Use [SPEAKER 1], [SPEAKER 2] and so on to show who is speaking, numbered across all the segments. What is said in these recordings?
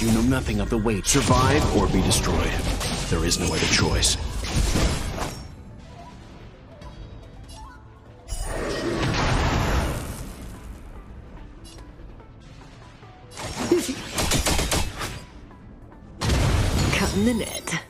[SPEAKER 1] You know nothing of the weight. Survive or be destroyed. There is no other choice.
[SPEAKER 2] Cut in the net.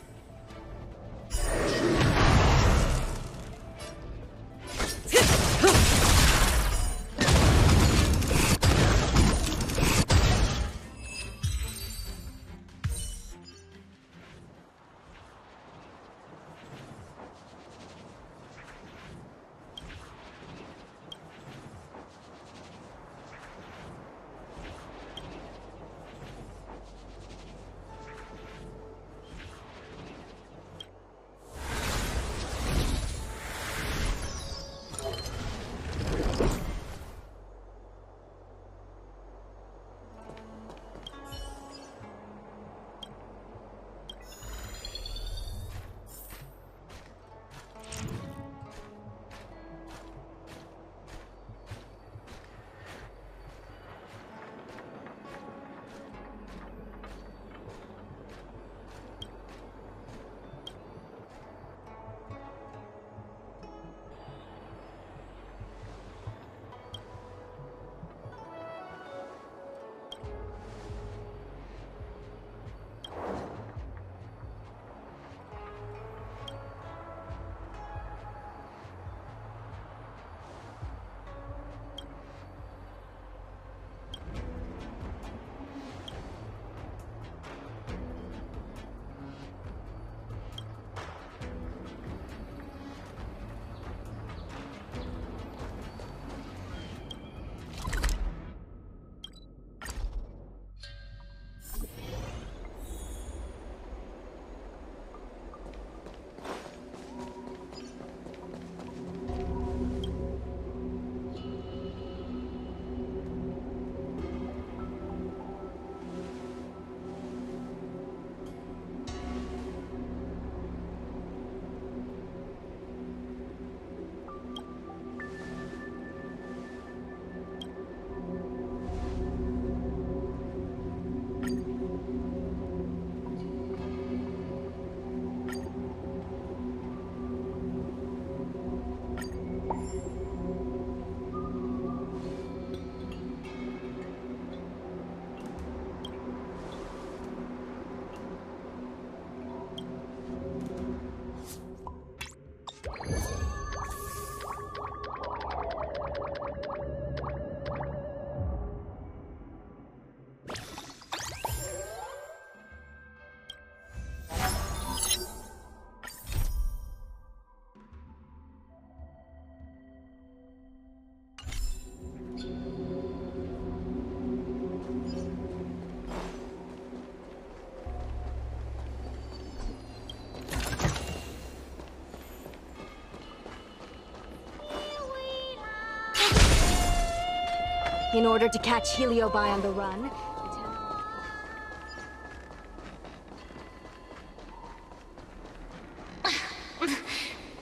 [SPEAKER 3] In order to catch Heliobi on the run.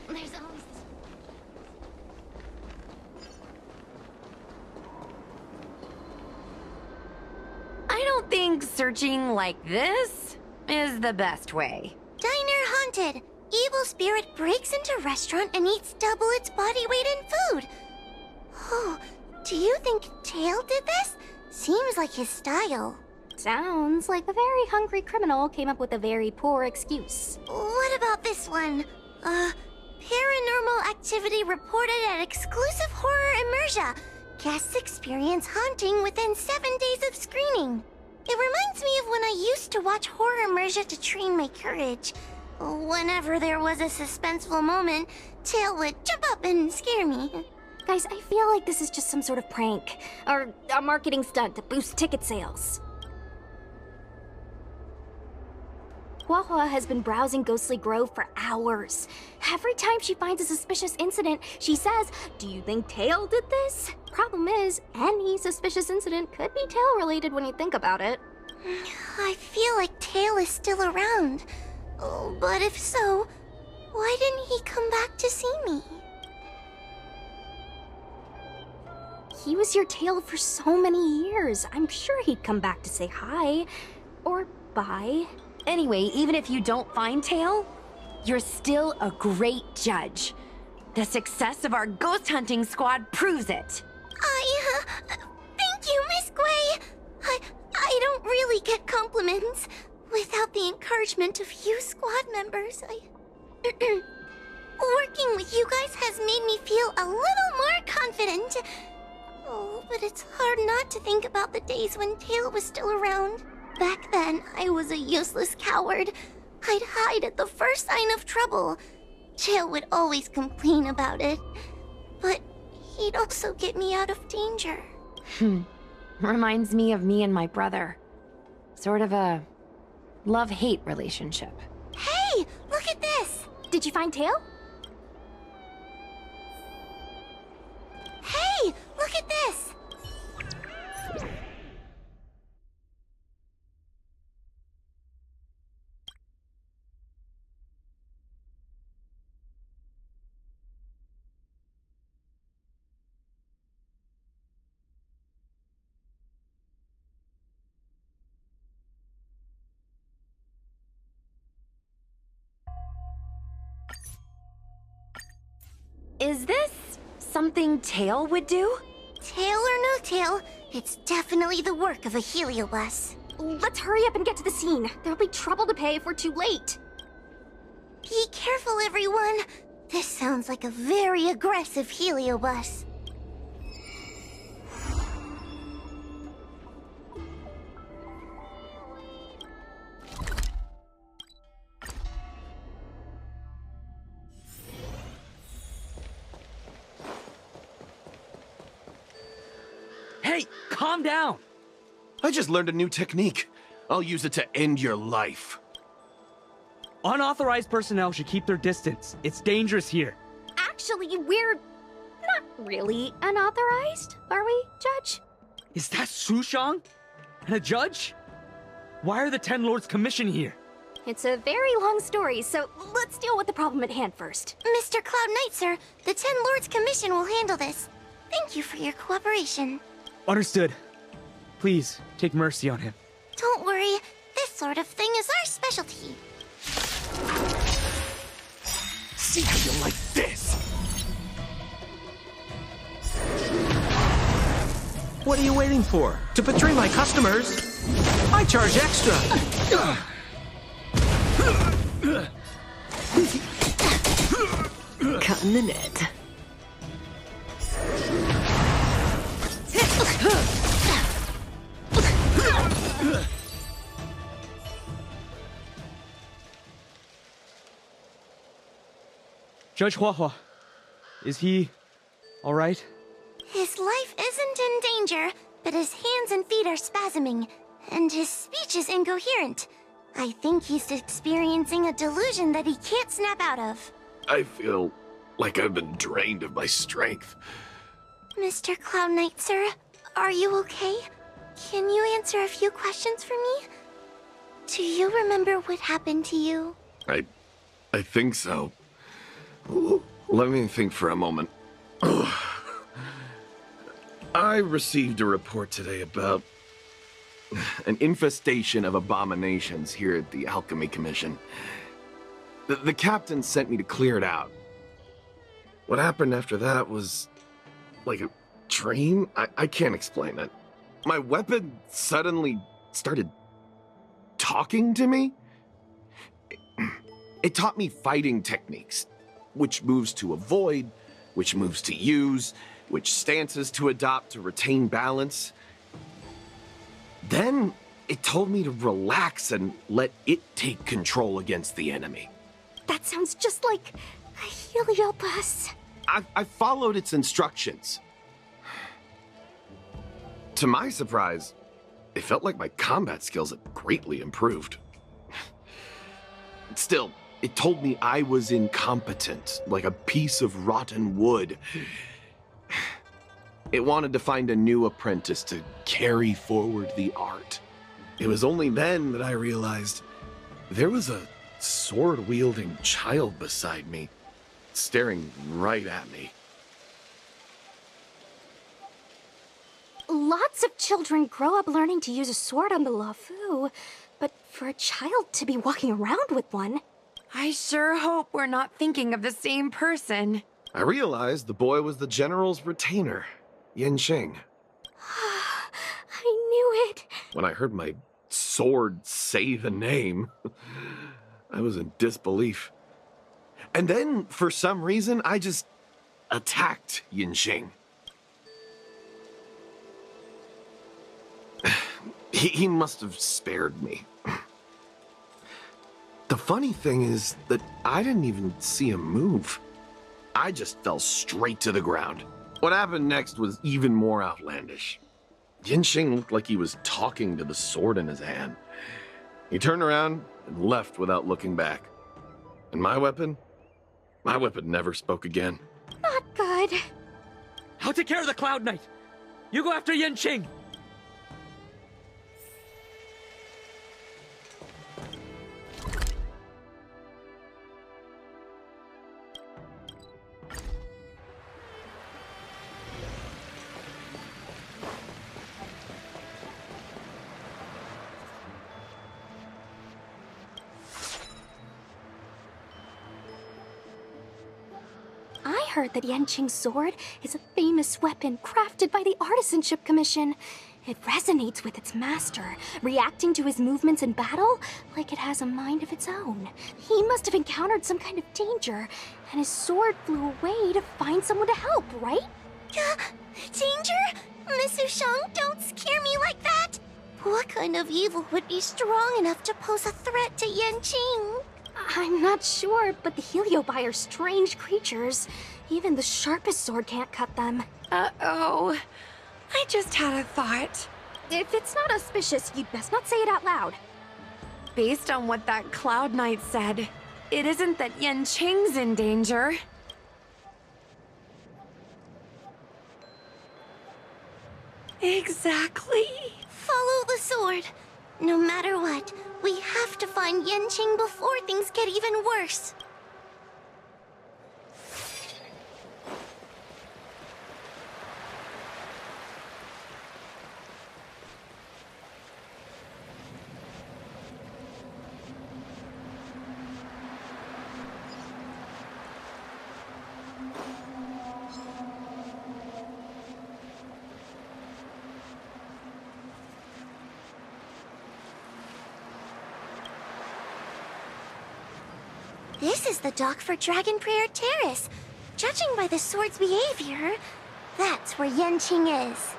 [SPEAKER 4] There's always this...
[SPEAKER 2] I don't think searching like this is the best way.
[SPEAKER 4] Diner haunted. Evil spirit breaks into restaurant and eats double its body weight in food. Oh, do you think Tail did this? Seems like his style.
[SPEAKER 3] Sounds like a very hungry criminal came up with a very poor excuse.
[SPEAKER 4] What about this one? Paranormal activity reported at exclusive horror immersia. Guests experience haunting within 7 days of screening. It reminds me of when I used to watch horror immersia to train my courage. Whenever there was a suspenseful moment, Tail would jump up and scare me.
[SPEAKER 3] Guys, I feel like this is just some sort of prank, or a marketing stunt to boost ticket sales. Huahua has been browsing Ghostly Grove for hours. Every time she finds a suspicious incident, she says, "Do you think Tail did this?" Problem is, any suspicious incident could be Tail-related when you think about it.
[SPEAKER 4] I feel like Tail is still around. Oh, but if so, why didn't he come back to see me?
[SPEAKER 3] He was your Tail for so many years. I'm sure he'd come back to say hi. Or bi.
[SPEAKER 2] Anyway, even if you don't find Tail, you're still a great judge. The success of our ghost hunting squad proves it.
[SPEAKER 4] Thank you, Miss Gray. I don't really get compliments without the encouragement of you squad members. Working with you guys has made me feel a little more confident. Oh, but it's hard not to think about the days when Tail was still around. Back then, I was a useless coward. I'd hide at the first sign of trouble. Tail would always complain about it, but he'd also get me out of danger.
[SPEAKER 2] Reminds me of me and my brother. Sort of a love-hate relationship.
[SPEAKER 4] Hey, look at this!
[SPEAKER 3] Did you find Tail?
[SPEAKER 4] Hey, look at this!
[SPEAKER 2] Is this something Tail would do?
[SPEAKER 4] Tail or no tail, it's definitely the work of a Heliobus.
[SPEAKER 3] Let's hurry up and get to the scene. There'll be trouble to pay if we're too late.
[SPEAKER 4] Be careful, everyone. This sounds like a very aggressive Heliobus.
[SPEAKER 5] Hey, calm down!
[SPEAKER 1] I just learned a new technique. I'll use it to end your life.
[SPEAKER 5] Unauthorized personnel should keep their distance. It's dangerous here.
[SPEAKER 3] Actually, we're not really unauthorized, are we, Judge?
[SPEAKER 5] Is that Sushang? And a judge? Why are the Ten Lords Commission here?
[SPEAKER 3] It's a very long story, so let's deal with the problem at hand first.
[SPEAKER 4] Mr. Cloud Knight, sir, the Ten Lords Commission will handle this. Thank you for your cooperation.
[SPEAKER 5] Understood. Please, take mercy on him.
[SPEAKER 4] Don't worry, this sort of thing is our specialty.
[SPEAKER 1] See how you like this?
[SPEAKER 6] What are you waiting for? To betray my customers? I charge extra.
[SPEAKER 2] Cutting the net.
[SPEAKER 5] Judge Huahua, is he all right?
[SPEAKER 4] His life isn't in danger, but his hands and feet are spasming, and his speech is incoherent. I think he's experiencing a delusion that he can't snap out of.
[SPEAKER 1] I feel like I've been drained of my strength.
[SPEAKER 4] Mr. Cloud Knight, sir, are you okay? Can you answer a few questions for me? Do you remember what happened to you?
[SPEAKER 1] I think so. Let me think for a moment. I received a report today about an infestation of abominations here at the Alchemy Commission. The captain sent me to clear it out. What happened after that was like a dream? I can't explain it. My weapon suddenly started talking to me. It taught me fighting techniques. Which moves to avoid, which moves to use, which stances to adopt to retain balance. Then it told me to relax and let it take control against the enemy.
[SPEAKER 3] That sounds just like a Heliobus.
[SPEAKER 1] I followed its instructions. To my surprise, it felt like my combat skills had greatly improved. Still, it told me I was incompetent, like a piece of rotten wood. It wanted to find a new apprentice to carry forward the art. It was only then that I realized there was a sword-wielding child beside me, staring right at me.
[SPEAKER 3] Lots of children grow up learning to use a sword on the Lafu, for a child to be walking around with one.
[SPEAKER 2] I sure hope we're not thinking of the same person.
[SPEAKER 1] I realized the boy was the general's retainer, Yanqing.
[SPEAKER 3] I knew it.
[SPEAKER 1] When I heard my sword say the name, I was in disbelief. And then, for some reason, I just attacked Yanqing. He must have spared me. The funny thing is that I didn't even see him move. I just fell straight to the ground. What happened next was even more outlandish. Yanqing looked like he was talking to the sword in his hand. He turned around and left without looking back. And my weapon never spoke again.
[SPEAKER 3] Not good.
[SPEAKER 5] I'll take care of the Cloud Knight. You go after Yanqing.
[SPEAKER 3] I heard that Yanqing's sword is a famous weapon crafted by the Artisanship Commission. It resonates with its master, reacting to his movements in battle like it has a mind of its own. He must have encountered some kind of danger, and his sword flew away to find someone to help, right?
[SPEAKER 4] Danger? Miss Sushang, don't scare me like that! What kind of evil would be strong enough to pose a threat to Yanqing?
[SPEAKER 3] I'm not sure, but the Heliobi are strange creatures. Even the sharpest sword can't cut them.
[SPEAKER 2] Uh-oh. I just had a thought.
[SPEAKER 3] If it's not auspicious, you'd best not say it out loud.
[SPEAKER 2] Based on what that Cloud Knight said, it isn't that Yanqing's in danger. Exactly.
[SPEAKER 4] Follow the sword. No matter what, we have to find Yanqing before things get even worse. This is the dock for Dragon Prayer Terrace. Judging by the sword's behavior, that's where Yanqing is.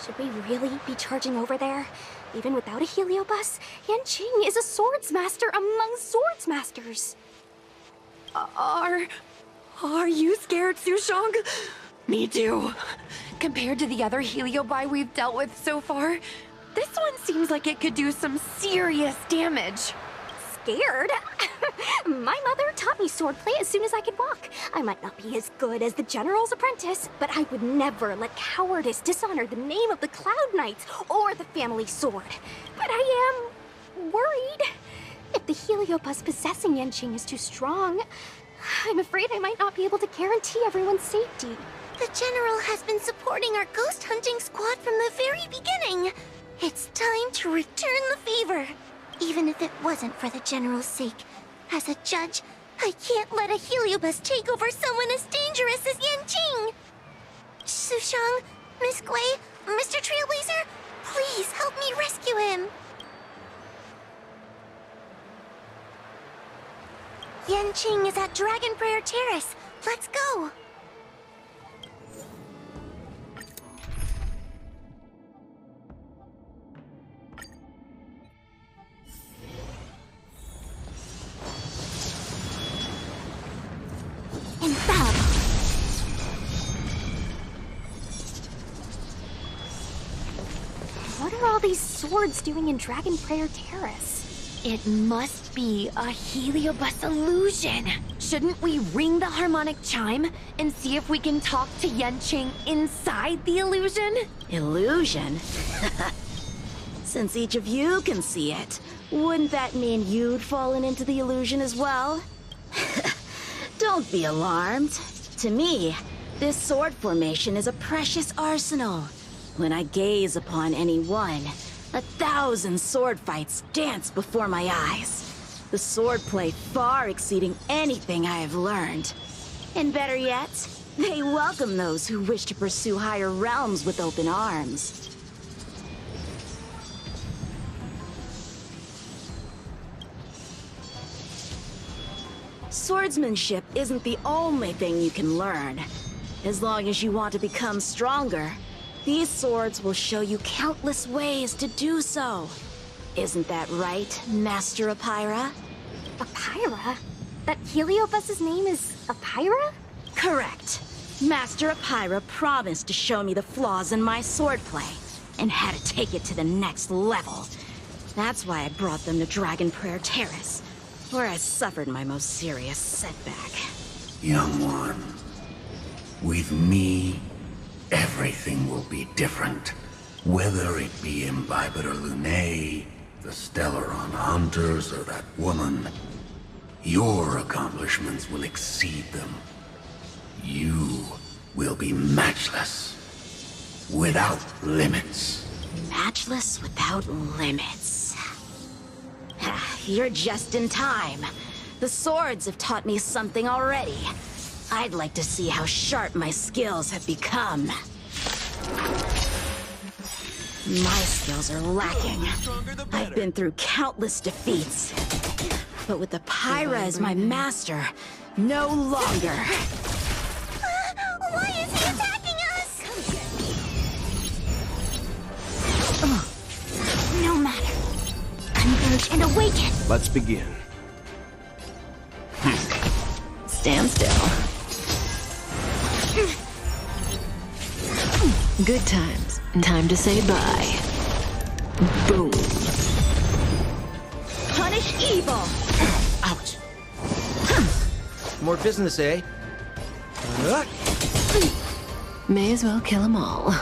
[SPEAKER 3] Should we really be charging over there? Even without a Heliobus, Yanqing is a swordsmaster among swordsmasters.
[SPEAKER 2] Are you scared, Sushang? Me too. Compared to the other Heliobi we've dealt with so far, this one seems like it could do some serious damage.
[SPEAKER 3] Scared? My mother taught me swordplay as soon as I could walk. I might not be as good as the General's apprentice, but I would never let cowardice dishonor the name of the Cloud Knights or the family sword. But I am worried. If the Heliobus possessing Yanqing is too strong, I'm afraid I might not be able to guarantee everyone's safety.
[SPEAKER 4] The General has been supporting our ghost hunting squad from the very beginning. It's time to return the favor. Even if it wasn't for the General's sake. As a judge, I can't let a Heliobus take over someone as dangerous as Yanqing. Sushang, Miss Gui, Mr. Trailblazer, please help me rescue him. Yanqing is at Dragon Prayer Terrace. Let's go.
[SPEAKER 3] What are all these swords doing in Dragon Prayer Terrace?
[SPEAKER 2] It must be a Heliobus illusion. Shouldn't we ring the harmonic chime and see if we can talk to Yanqing inside the illusion?
[SPEAKER 7] Illusion? Since each of you can see it, wouldn't that mean you'd fallen into the illusion as well? Don't be alarmed. To me, this sword formation is a precious arsenal. When I gaze upon any one, 1,000 sword fights dance before my eyes. The swordplay far exceeding anything I have learned. And better yet, they welcome those who wish to pursue higher realms with open arms. Swordsmanship isn't the only thing you can learn. As long as you want to become stronger, these swords will show you countless ways to do so. Isn't that right, Master Apira?
[SPEAKER 3] Apira? That Heliobus's name is Apira?
[SPEAKER 7] Correct. Master Apira promised to show me the flaws in my swordplay, and had to take it to the next level. That's why I brought them to Dragon Prayer Terrace, where I suffered my most serious setback.
[SPEAKER 8] Young one, with me, everything will be different. Whether it be Imbibitor Lunae, the Stellaron Hunters, or that woman, your accomplishments will exceed them. You will be matchless, without limits.
[SPEAKER 7] Matchless without limits. You're just in time. The swords have taught me something already. I'd like to see how sharp my skills have become. My skills are lacking. I've been through countless defeats. But with Apira as my master, no longer.
[SPEAKER 4] Why is he attacking us?
[SPEAKER 3] No matter. Converge and awaken!
[SPEAKER 1] Let's begin.
[SPEAKER 2] Stand still. Good times. Time to say bye. Boom.
[SPEAKER 7] Punish evil!
[SPEAKER 6] Ouch. More business, eh?
[SPEAKER 2] May as well kill them all.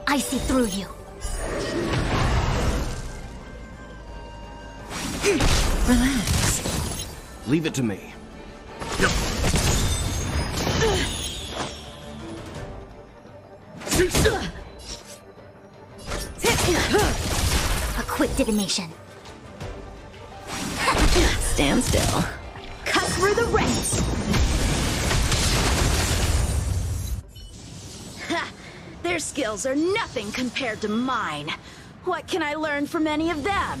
[SPEAKER 3] I see through you.
[SPEAKER 2] Relax.
[SPEAKER 1] Leave it to me.
[SPEAKER 3] A quick divination.
[SPEAKER 2] Stand still.
[SPEAKER 7] Cut through the ranks! Ha! Their skills are nothing compared to mine. What can I learn from any of them?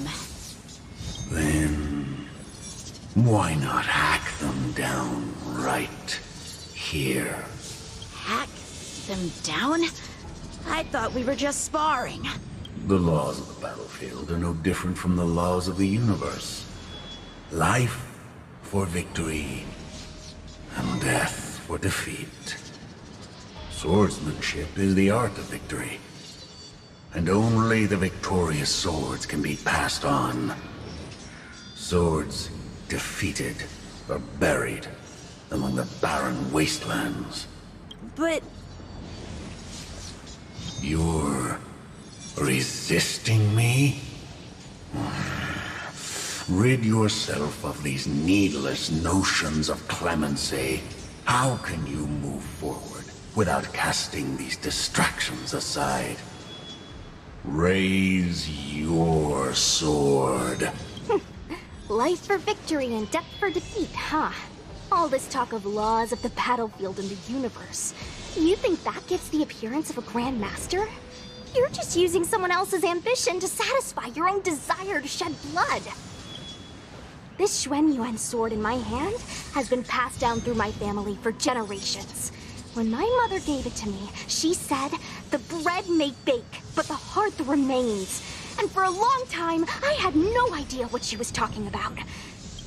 [SPEAKER 8] Then, why not hack them down right here?
[SPEAKER 7] Hack them down? I thought we were just sparring.
[SPEAKER 8] The laws of the battlefield are no different from the laws of the universe. Life for victory, and death for defeat. Swordsmanship is the art of victory, and only the victorious swords can be passed on. Swords defeated are buried among the barren wastelands.
[SPEAKER 7] But
[SPEAKER 8] You're resisting me? Rid yourself of these needless notions of clemency. How can you move forward without casting these distractions aside? Raise your sword.
[SPEAKER 3] Life for victory and death for defeat, huh? All this talk of laws of the battlefield and the universe. You think that gives the appearance of a Grand Master? You're just using someone else's ambition to satisfy your own desire to shed blood. This Xuan Yuan sword in my hand has been passed down through my family for generations. When my mother gave it to me, she said, "The bread may bake, but the hearth remains." And for a long time, I had no idea what she was talking about.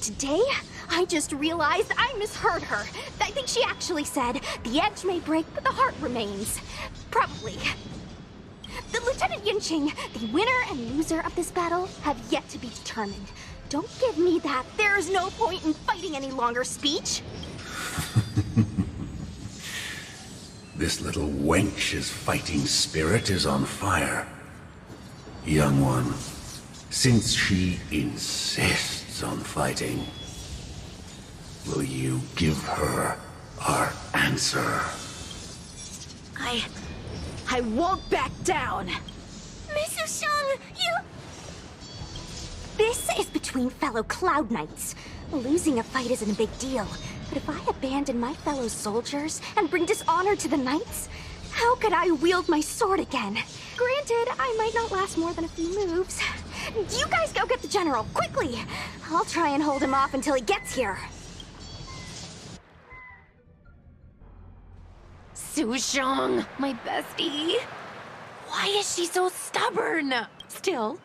[SPEAKER 3] Today, I just realized I misheard her. I think she actually said, "The edge may break, but the heart remains." Probably. The Lieutenant Yinqing, the winner and loser of this battle, have yet to be determined. Don't give me that "there's no point in fighting any longer" speech.
[SPEAKER 8] This little wench's fighting spirit is on fire. Young one, since she insists on fighting, will you give her our answer?
[SPEAKER 7] I won't back down.
[SPEAKER 3] between fellow Cloud Knights. Losing a fight isn't a big deal, but if I abandon my fellow soldiers and bring dishonor to the Knights, how could I wield my sword again? Granted, I might not last more than a few moves. You guys go get the General, quickly! I'll try and hold him off until he gets here.
[SPEAKER 2] Sushong, my bestie. Why is she so stubborn? Still,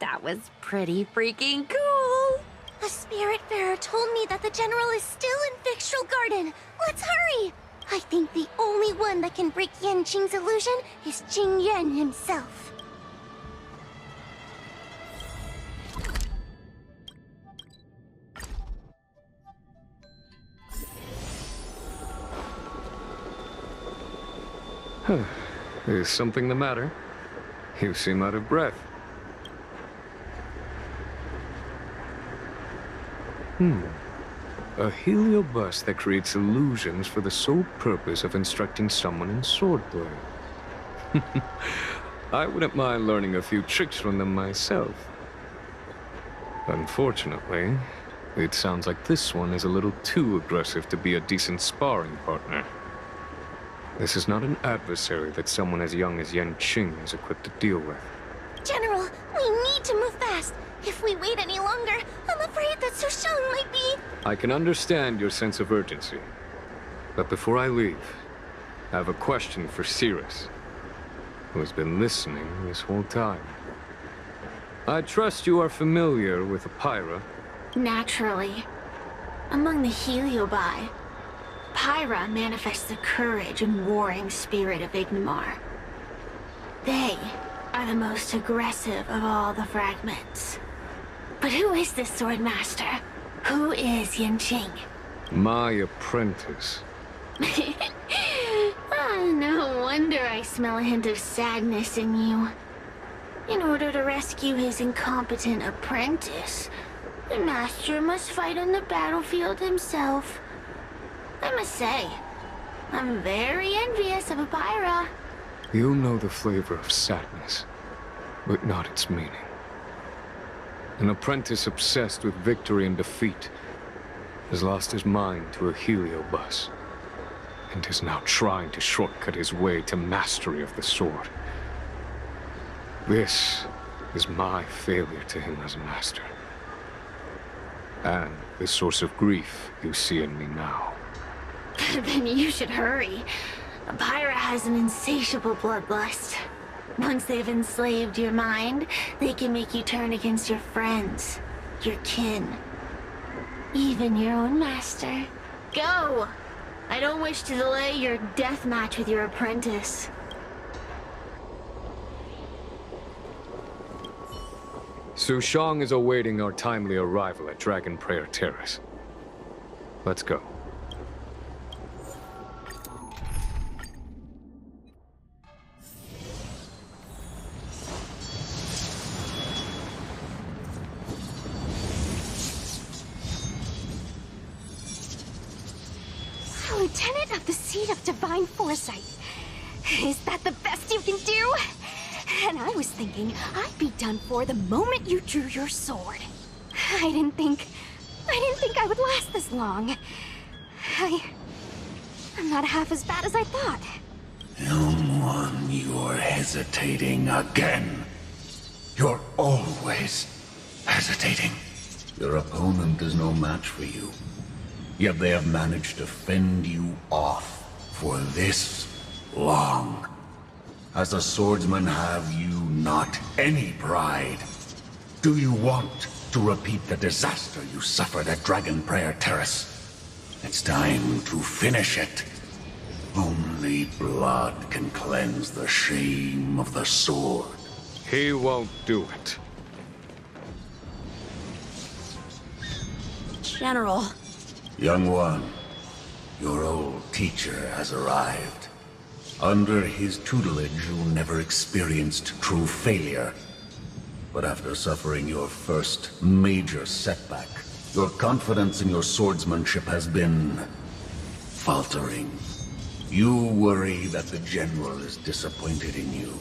[SPEAKER 2] that was pretty freaking cool.
[SPEAKER 4] A Spiritfarer told me that the General is still in Victral Garden. Let's hurry! I think the only one that can break Yanqing's illusion is Jing Yuan himself.
[SPEAKER 9] Is something the matter? You seem out of breath. A heliobus that creates illusions for the sole purpose of instructing someone in swordplay. I wouldn't mind learning a few tricks from them myself. Unfortunately, it sounds like this one is a little too aggressive to be a decent sparring partner. This is not an adversary that someone as young as Yanqing is equipped to deal with.
[SPEAKER 4] General, we need to move fast. If we wait any longer, I'm afraid that Sushong might be...
[SPEAKER 9] I can understand your sense of urgency. But before I leave, I have a question for Cirrus, who has been listening this whole time. I trust you are familiar with Pyra.
[SPEAKER 10] Naturally. Among the Heliobi, Pyra manifests the courage and warring spirit of Ignimar. They are the most aggressive of all the fragments. But who is this Swordmaster? Who is Yanqing?
[SPEAKER 9] My apprentice.
[SPEAKER 10] No wonder I smell a hint of sadness in you. In order to rescue his incompetent apprentice, the master must fight on the battlefield himself. I must say, I'm very envious of Pyra.
[SPEAKER 9] You know the flavor of sadness, but not its meaning. An apprentice obsessed with victory and defeat has lost his mind to a heliobus, and is now trying to shortcut his way to mastery of the sword. This is my failure to him as a master, and the source of grief you see in me now.
[SPEAKER 10] Then you should hurry. Pyra has an insatiable bloodlust. Once they've enslaved your mind, they can make you turn against your friends, your kin, even your own master. Go! I don't wish to delay your death match with your apprentice.
[SPEAKER 9] Sushong is awaiting our timely arrival at Dragon Prayer Terrace. Let's go.
[SPEAKER 3] Lieutenant of the Seat of Divine Foresight. Is that the best you can do? And I was thinking I'd be done for the moment you drew your sword. I didn't think I would last this long. I'm not half as bad as I thought.
[SPEAKER 8] Young one, you're hesitating again. You're always hesitating. Your opponent is no match for you. Yet they have managed to fend you off for this long. As a swordsman, have you not any pride? Do you want to repeat the disaster you suffered at Dragon Prayer Terrace? It's time to finish it. Only blood can cleanse the shame of the sword.
[SPEAKER 9] He won't do it.
[SPEAKER 7] General.
[SPEAKER 8] Young one, your old teacher has arrived. Under his tutelage, you never experienced true failure. But after suffering your first major setback, your confidence in your swordsmanship has been faltering. You worry that the General is disappointed in you.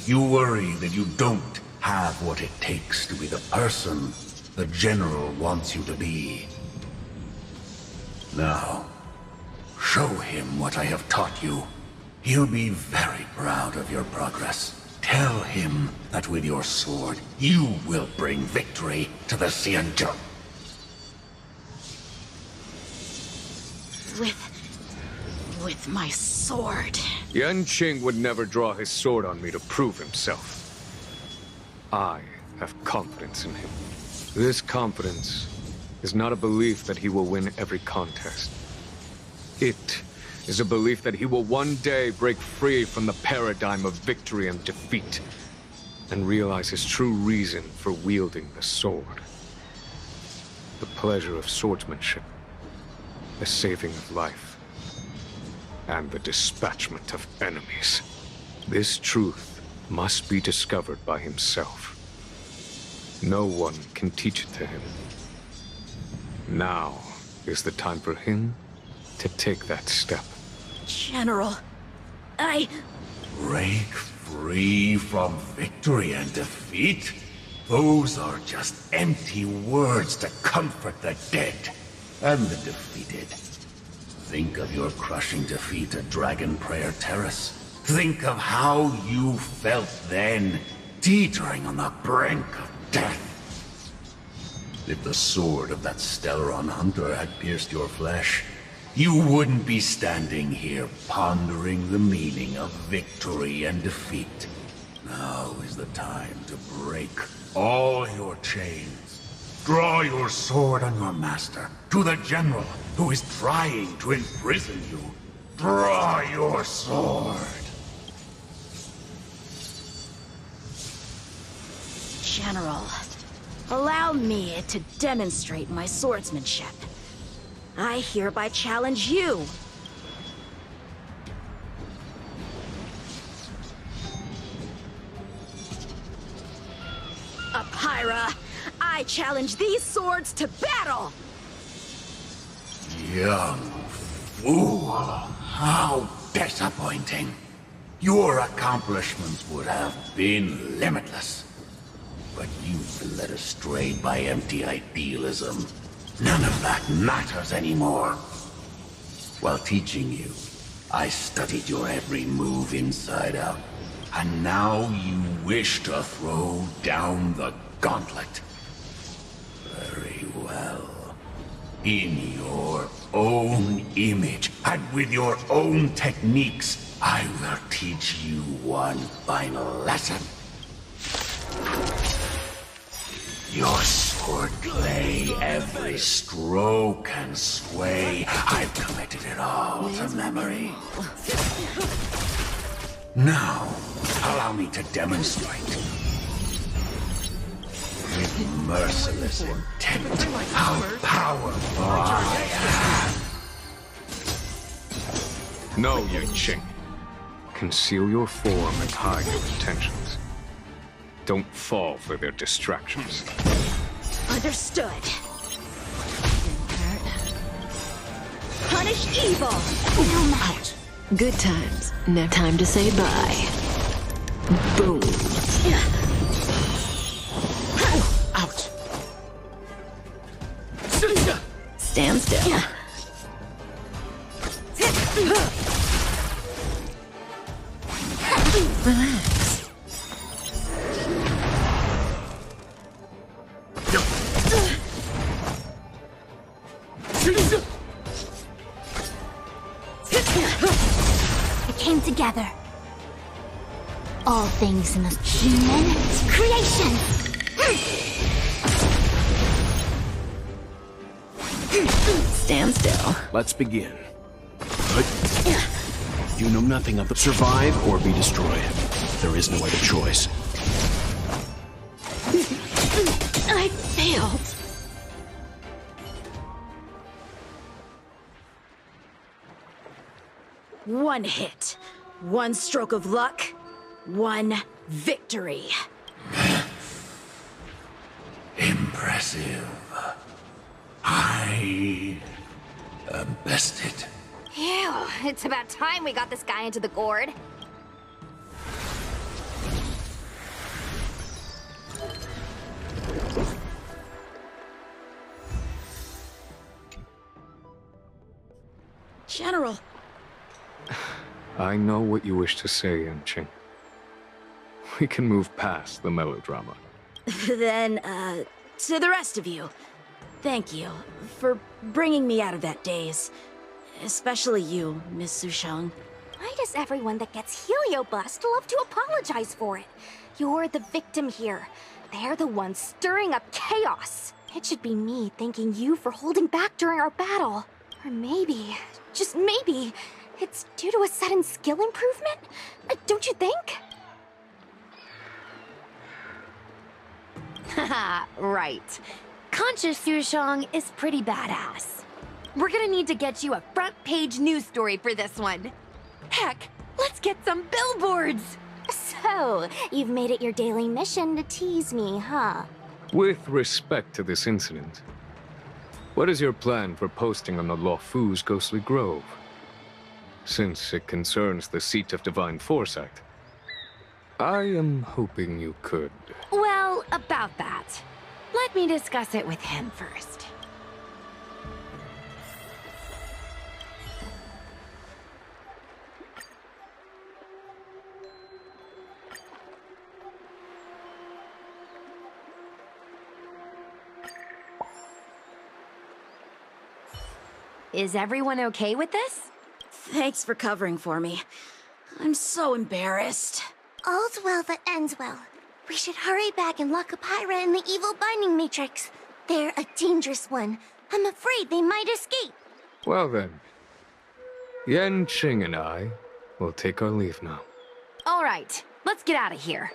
[SPEAKER 8] You worry that you don't have what it takes to be the person the General wants you to be. Now, show him what I have taught you. He'll be very proud of your progress. Tell him that with your sword, you will bring victory to the Xianzhou.
[SPEAKER 7] With my sword.
[SPEAKER 9] Yanqing would never draw his sword on me to prove himself. I have confidence in him. This confidence is not a belief that he will win every contest. It is a belief that he will one day break free from the paradigm of victory and defeat, and realize his true reason for wielding the sword. The pleasure of swordsmanship, the saving of life, and the dispatchment of enemies. This truth must be discovered by himself. No one can teach it to him. Now is the time for him to take that step.
[SPEAKER 7] General,
[SPEAKER 8] Break free from victory and defeat? Those are just empty words to comfort the dead and the defeated. Think of your crushing defeat at Dragon Prayer Terrace. Think of how you felt then, teetering on the brink of death. If the sword of that Stellaron hunter had pierced your flesh, you wouldn't be standing here pondering the meaning of victory and defeat. Now is the time to break all your chains. Draw your sword on your master, to the General who is trying to imprison you. Draw your sword.
[SPEAKER 7] General, allow me to demonstrate my swordsmanship. I hereby challenge you. Apyra, I challenge these swords to battle!
[SPEAKER 8] Young fool, how disappointing. Your accomplishments would have been limitless. But you've been led astray by empty idealism. None of that matters anymore. While teaching you, I studied your every move inside out. And now you wish to throw down the gauntlet. Very well. In your own image, and with your own techniques, I will teach you one final lesson. Your swordplay, every stroke and sway, I've committed it all to memory. Now, allow me to demonstrate. With merciless intent, how powerful I am.
[SPEAKER 9] No, Yanqing. Conceal your form and hide your intentions. Don't fall for their distractions.
[SPEAKER 7] Understood. Punish evil!
[SPEAKER 11] Out. Good times. No time to say bye. Boom.
[SPEAKER 6] Out.
[SPEAKER 11] Stand still. Relax.
[SPEAKER 4] It came together. All things in this human creation.
[SPEAKER 11] Stand still.
[SPEAKER 12] Let's begin. You know nothing of the survive or be destroyed. There is no other choice.
[SPEAKER 11] I failed.
[SPEAKER 7] One hit, one stroke of luck, one victory.
[SPEAKER 8] Impressive. I am bested.
[SPEAKER 3] Ew, it's about time we got this guy into the gourd.
[SPEAKER 7] General.
[SPEAKER 9] I know what you wish to say, Yanqing. We can move past the melodrama.
[SPEAKER 7] Then, to the rest of you, thank you for bringing me out of that daze. Especially you, Miss Sushang.
[SPEAKER 3] Why does everyone that gets Heliobust love to apologize for it? You're the victim here. They're the ones stirring up chaos. It should be me thanking you for holding back during our battle. Or maybe, just maybe, it's due to a sudden skill improvement? Don't you think?
[SPEAKER 2] Haha, right. Conscious Sushang is pretty badass. We're gonna need to get you a front-page news story for this one. Heck, let's get some billboards!
[SPEAKER 3] So, you've made it your daily mission to tease me, huh?
[SPEAKER 9] With respect to this incident, what is your plan for posting on the Luofu's Ghostly Grove? Since it concerns the seat of divine foresight, I am hoping you could.
[SPEAKER 2] Well, about that. Let me discuss it with him first. Is everyone okay with this?
[SPEAKER 7] Thanks for covering for me. I'm so embarrassed.
[SPEAKER 4] All's well that ends well. We should hurry back and lock Pyra in the evil binding matrix. They're a dangerous one. I'm afraid they might escape.
[SPEAKER 9] Well then, Yanqing and I will take our leave now.
[SPEAKER 2] All right, let's get out of here.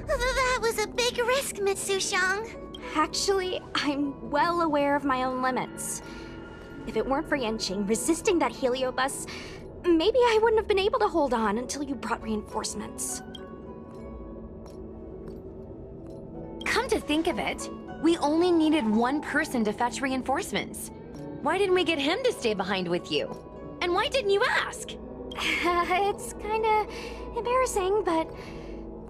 [SPEAKER 4] That was a big risk, Miss Sushang.
[SPEAKER 3] Actually, I'm well aware of my own limits. If it weren't for Yanqing resisting that Heliobus, maybe I wouldn't have been able to hold on until you brought reinforcements.
[SPEAKER 2] Come to think of it, we only needed one person to fetch reinforcements. Why didn't we get him to stay behind with you? And why didn't you ask?
[SPEAKER 3] It's kinda embarrassing, but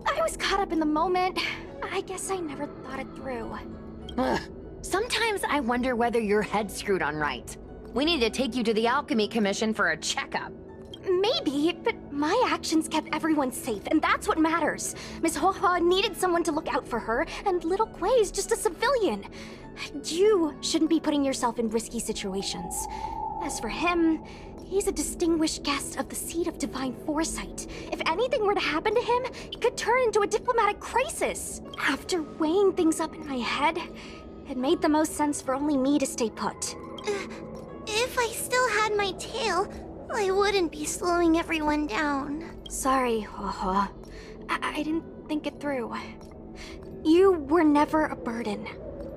[SPEAKER 3] I was caught up in the moment. I guess I never thought it through.
[SPEAKER 2] Ugh. Sometimes I wonder whether your head's screwed on right. We need to take you to the Alchemy Commission for a checkup.
[SPEAKER 3] Maybe, but my actions kept everyone safe, and that's what matters. Miss Hoa needed someone to look out for her, and little Kuei's just a civilian. You shouldn't be putting yourself in risky situations. As for him, he's a distinguished guest of the seat of divine foresight. If anything were to happen to him, it could turn into a diplomatic crisis. After weighing things up in my head, it made the most sense for only me to stay put.
[SPEAKER 4] If I still had my tail, I wouldn't be slowing everyone down.
[SPEAKER 3] Sorry, Hoa. I didn't think it through. You were never a burden.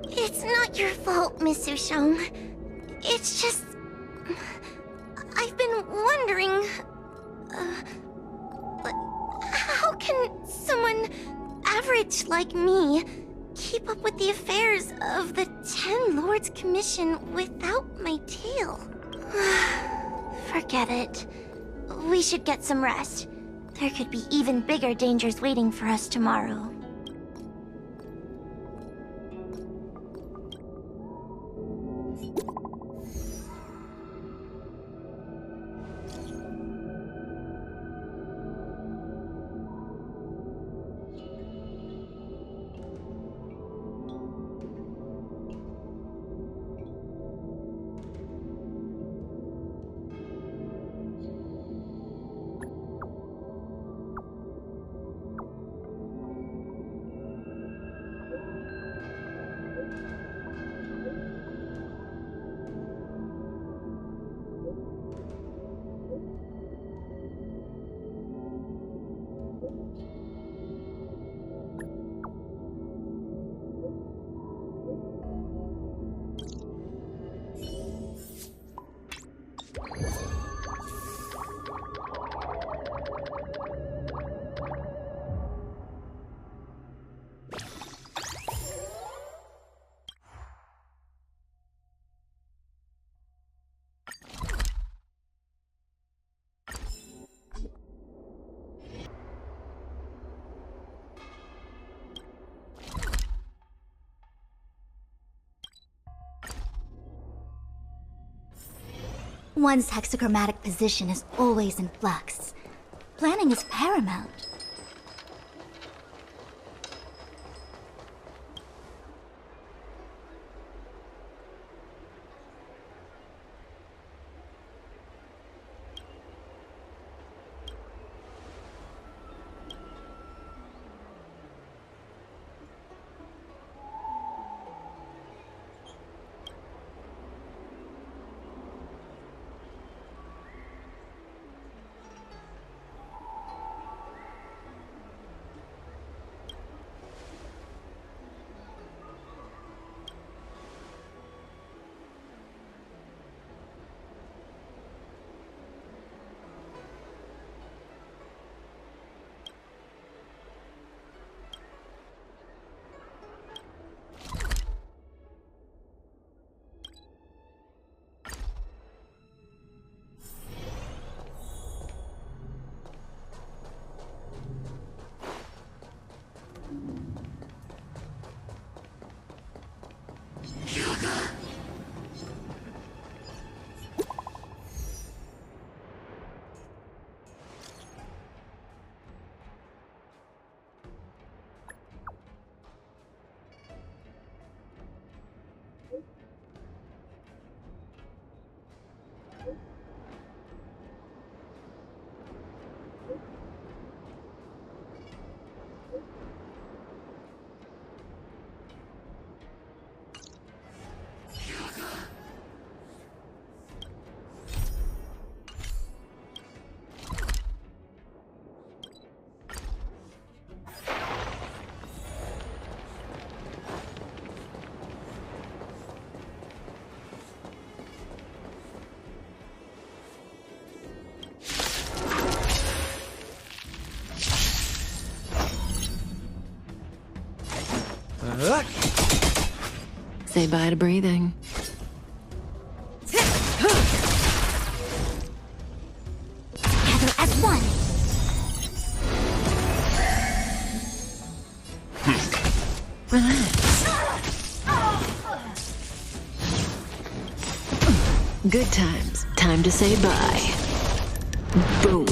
[SPEAKER 4] It's not your fault, Miss Sushang. It's just... I've been wondering... how can someone average like me keep up with the affairs of the 10 Lords Commission without my tail? Forget it. We should get some rest. There could be even bigger dangers waiting for us tomorrow. One's hexachromatic position is always in flux. Planning is paramount.
[SPEAKER 11] Say bye to breathing.
[SPEAKER 4] Together as one.
[SPEAKER 11] Relax. Good times. Time to say bye. Boom.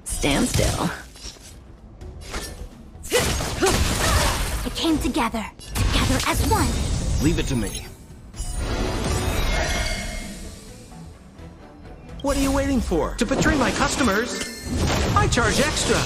[SPEAKER 11] Stand still.
[SPEAKER 3] It came together. Together as one.
[SPEAKER 12] Leave it to me.
[SPEAKER 6] What are you waiting for? To betray my customers? I charge extra.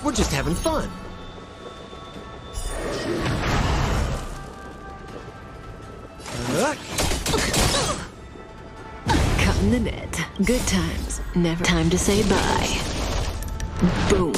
[SPEAKER 6] We're just having fun.
[SPEAKER 11] Cutting the net. Good times. Never time to say bye. Boom.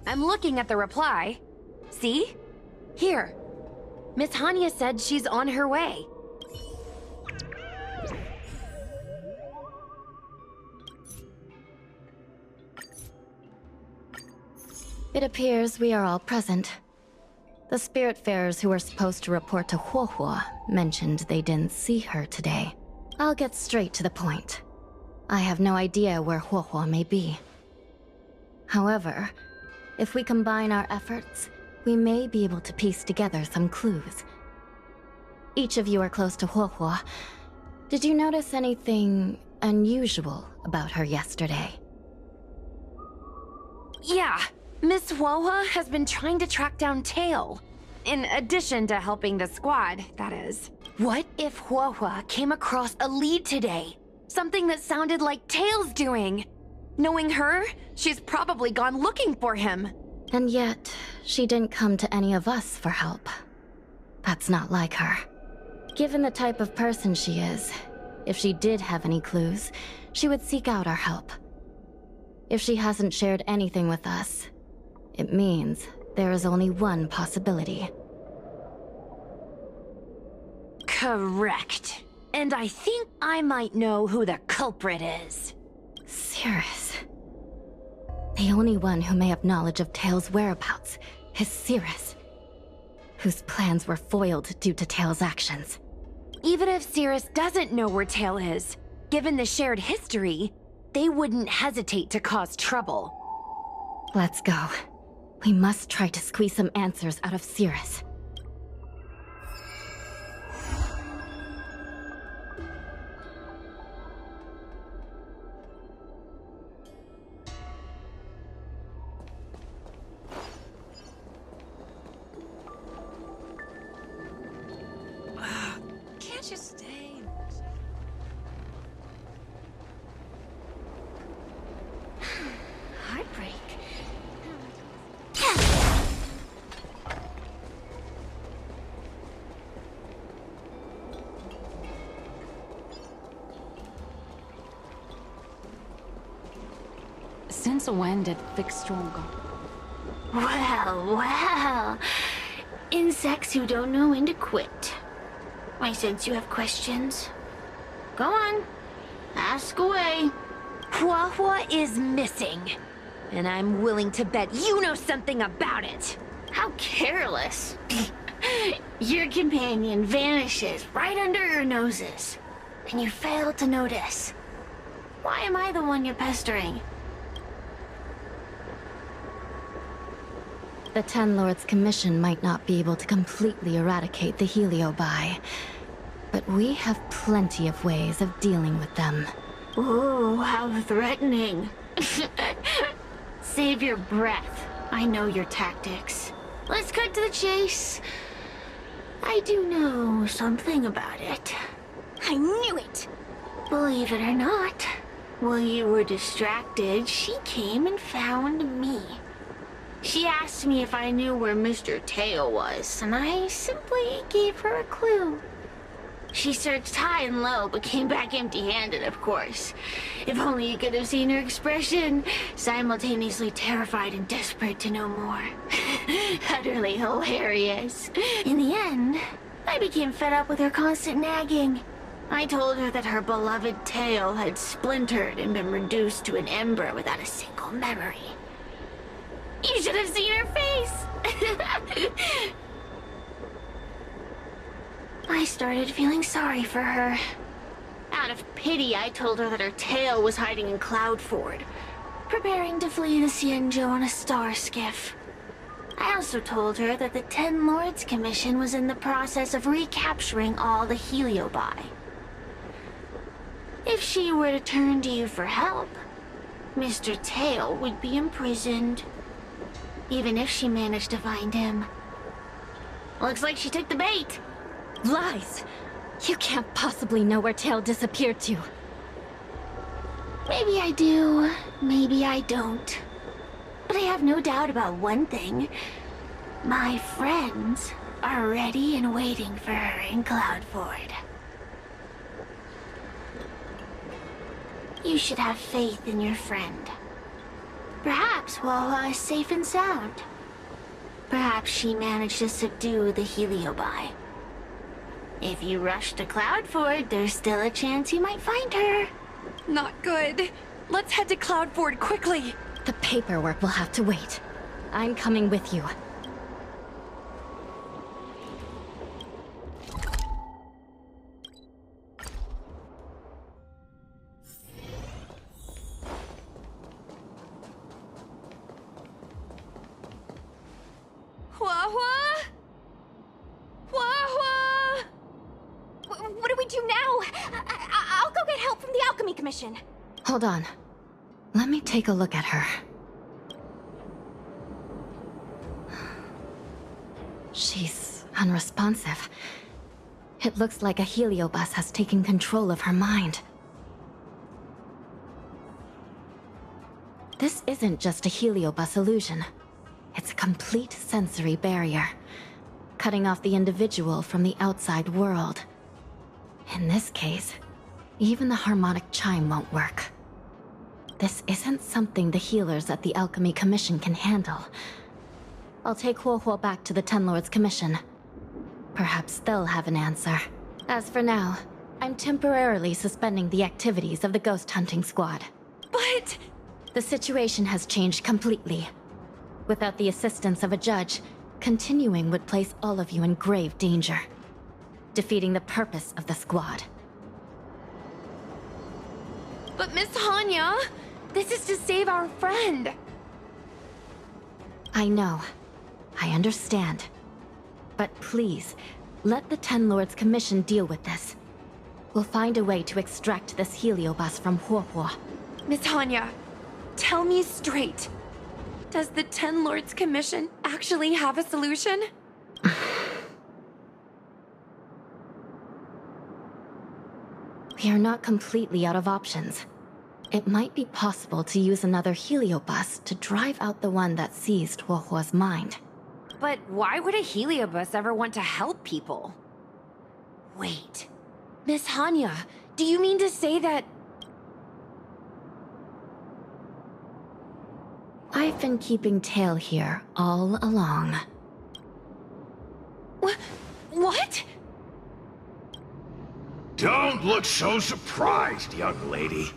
[SPEAKER 2] I'm looking at the reply. See? Here. Miss Hanya said she's on her way.
[SPEAKER 13] It appears we are all present. The Spiritfarers who were supposed to report to Huohuo mentioned they didn't see her today. I'll get straight to the point. I have no idea where Huohuo may be. However, if we combine our efforts, we may be able to piece together some clues. Each of you are close to Huohuo. Did you notice anything unusual about her yesterday?
[SPEAKER 2] Yeah, Miss Huohuo has been trying to track down Tail. In addition to helping the squad, that is. What if Huohuo came across a lead today? Something that sounded like Tail's doing. Knowing her, she's probably gone looking for him.
[SPEAKER 13] And yet, she didn't come to any of us for help. That's not like her. Given the type of person she is, if she did have any clues, she would seek out our help. If she hasn't shared anything with us, it means there is only one possibility.
[SPEAKER 2] Correct. And I think I might know who the culprit is.
[SPEAKER 13] Cirrus. The only one who may have knowledge of Tail's whereabouts is Cirrus, whose plans were foiled due to Tail's actions.
[SPEAKER 2] Even if Cirrus doesn't know where Tail is, given the shared history, they wouldn't hesitate to cause trouble.
[SPEAKER 13] Let's go. We must try to squeeze some answers out of Cirrus.
[SPEAKER 2] Can't you stay?
[SPEAKER 10] Heartbreak.
[SPEAKER 11] Since when did Foxian go?
[SPEAKER 10] Well. Insects who don't know when to quit. I sense you have questions. Go on. Ask away.
[SPEAKER 2] Huohuo is missing. And I'm willing to bet you know something about it.
[SPEAKER 10] How careless. Your companion vanishes right under your noses. And you fail to notice. Why am I the one you're pestering?
[SPEAKER 13] The Ten Lords' Commission might not be able to completely eradicate the Heliobi, but we have plenty of ways of dealing with them.
[SPEAKER 10] Ooh, how threatening. Save your breath. I know your tactics. Let's cut to the chase. I do know something about it.
[SPEAKER 3] I knew it!
[SPEAKER 10] Believe it or not, while you were distracted, she came and found me. She asked me if I knew where Mr. Tail was, and I simply gave her a clue. She searched high and low, but came back empty-handed, of course. If only you could have seen her expression, simultaneously terrified and desperate to know more. Utterly hilarious. In the end, I became fed up with her constant nagging. I told her that her beloved Tail had splintered and been reduced to an ember without a single memory. You should have seen her face! I started feeling sorry for her. Out of pity, I told her that her tail was hiding in Cloudford, preparing to flee the Xianzhou on a star skiff. I also told her that the Ten Lords Commission was in the process of recapturing all the Heliobi. If she were to turn to you for help, Mr. Tail would be imprisoned. Even if she managed to find him. Looks like she took the bait.
[SPEAKER 13] Lies! You can't possibly know where Tail disappeared to.
[SPEAKER 10] Maybe I do, maybe I don't. But I have no doubt about one thing. My friends are ready and waiting for her in Cloudford. You should have faith in your friend. Perhaps Perhaps Wawa is safe and sound. Perhaps she managed to subdue the Heliobi. If you rush to Cloudford, there's still a chance you might find her.
[SPEAKER 2] Not good. Let's head to Cloudford quickly.
[SPEAKER 13] The paperwork will have to wait. I'm coming with you.
[SPEAKER 2] Wawa? Wawa?
[SPEAKER 3] What do we do now? I'll go get help from the Alchemy Commission.
[SPEAKER 13] Hold on. Let me take a look at her. She's unresponsive. It looks like a Heliobus has taken control of her mind. This isn't just a Heliobus illusion. It's a complete sensory barrier, cutting off the individual from the outside world. In this case, even the harmonic chime won't work. This isn't something the healers at the Alchemy Commission can handle. I'll take Huohuo back to the Ten Lords Commission. Perhaps they'll have an answer. As for now, I'm temporarily suspending the activities of the ghost hunting squad.
[SPEAKER 2] But...
[SPEAKER 13] The situation has changed completely. Without the assistance of a judge, continuing would place all of you in grave danger, defeating the purpose of the squad.
[SPEAKER 2] But Miss Hanya, this is to save our friend.
[SPEAKER 13] I know. I understand. But please, let the Ten Lords Commission deal with this. We'll find a way to extract this Heliobus from Huohuo.
[SPEAKER 2] Miss Hanya, tell me straight. Does the Ten Lords Commission actually have a solution?
[SPEAKER 13] We are not completely out of options. It might be possible to use another Heliobus to drive out the one that seized Huohuo's mind.
[SPEAKER 2] But why would a Heliobus ever want to help people? Wait. Miss Hanya, do you mean to say that...
[SPEAKER 13] I've been keeping tail here all along.
[SPEAKER 2] What?
[SPEAKER 8] Don't look so surprised, young lady.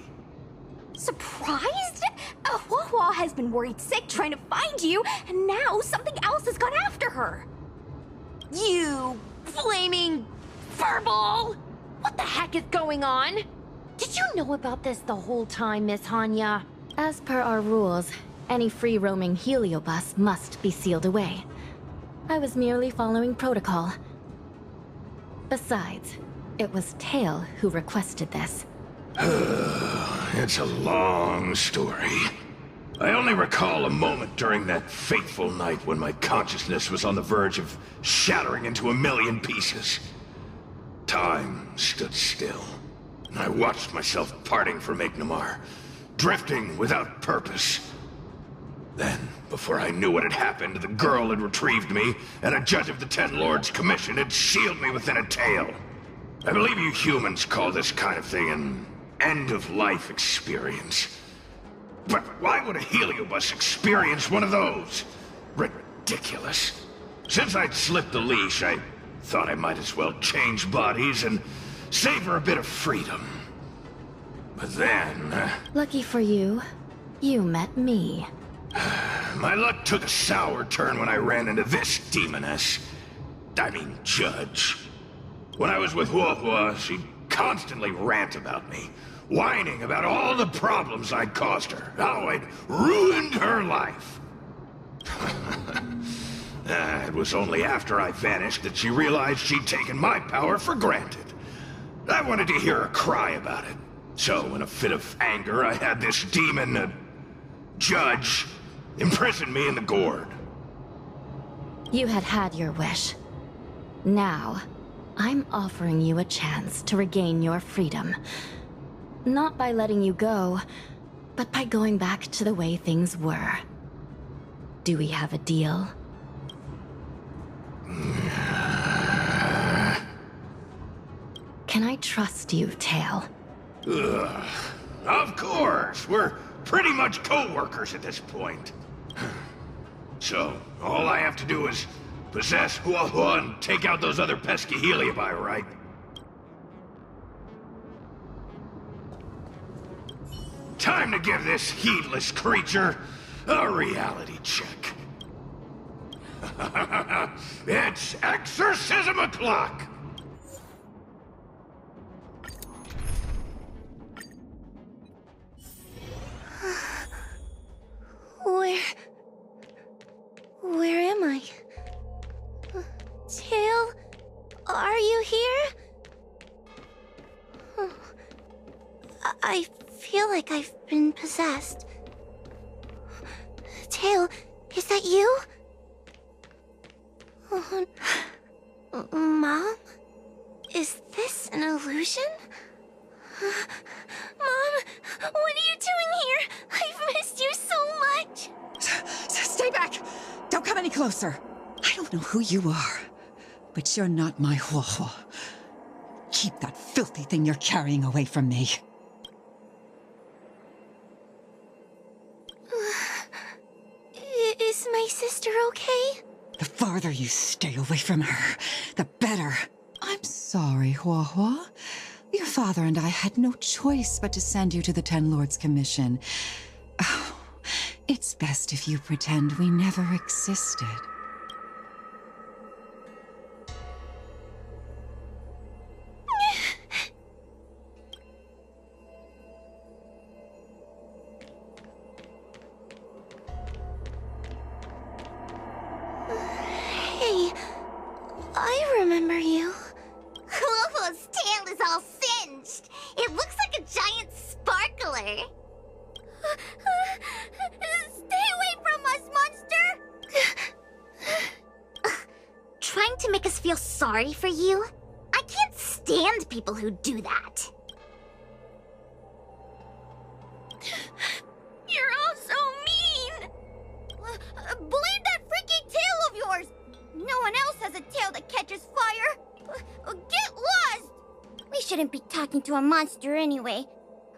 [SPEAKER 3] Surprised? Huohuo has been worried sick trying to find you, and now something else has gone after her.
[SPEAKER 2] You flaming furball! What the heck is going on? Did you know about this the whole time, Miss Hanya?
[SPEAKER 13] As per our rules, any free-roaming Heliobus must be sealed away. I was merely following protocol. Besides, it was Tail who requested this.
[SPEAKER 8] It's a long story. I only recall a moment during that fateful night when my consciousness was on the verge of shattering into a million pieces. Time stood still, and I watched myself parting from Ignomar, drifting without purpose. Then, before I knew what had happened, the girl had retrieved me, and a judge of the Ten Lords Commission had sealed me within a tail. I believe you humans call this kind of thing an end-of-life experience. But why would a Heliobus experience one of those? Ridiculous. Since I'd slipped the leash, I thought I might as well change bodies and savor a bit of freedom. But then...
[SPEAKER 13] Lucky for you, you met me.
[SPEAKER 8] My luck took a sour turn when I ran into this demoness. I mean, judge. When I was with Huohuo, she'd constantly rant about me, whining about all the problems I'd caused her, how I'd ruined her life. It was only after I vanished that she realized she'd taken my power for granted. I wanted to hear her cry about it. So, in a fit of anger, I had this demon, judge, imprison me in the gourd.
[SPEAKER 13] You had had your wish. Now, I'm offering you a chance to regain your freedom. Not by letting you go, but by going back to the way things were. Do we have a deal? Can I trust you, Tail?
[SPEAKER 8] Ugh.
[SPEAKER 14] Of course, we're pretty much co-workers at this point. So, all I have to do is possess Hua Hua and take out those other pesky Heliobi, right? Time to give this heedless creature a reality check. It's exorcism o'clock!
[SPEAKER 4] Where am I? Tail? Are you here? I feel like I've been possessed. Tail, is that you? Mom? Is this an illusion? Mom, what are you doing here? I've missed you so much!
[SPEAKER 15] Stay back! Don't come any closer! I don't know who you are, but you're not my Hua Hua. Keep that filthy thing you're carrying away from me.
[SPEAKER 4] Is my sister okay?
[SPEAKER 15] The farther you stay away from her, the better. I'm sorry, Hua Hua. Your father and I had no choice but to send you to the Ten Lords Commission. Oh, it's best if you pretend we never existed.
[SPEAKER 4] Hey, I remember you. Hua's tail is all singed. It looks like a giant sparkler. Stay away from us, monster! Trying to make us feel sorry for you? I can't stand people who do that. You're all so mean! Blame that freaking tail of yours! No one else has a tail that catches fire! Get lost! We shouldn't be talking to a monster anyway.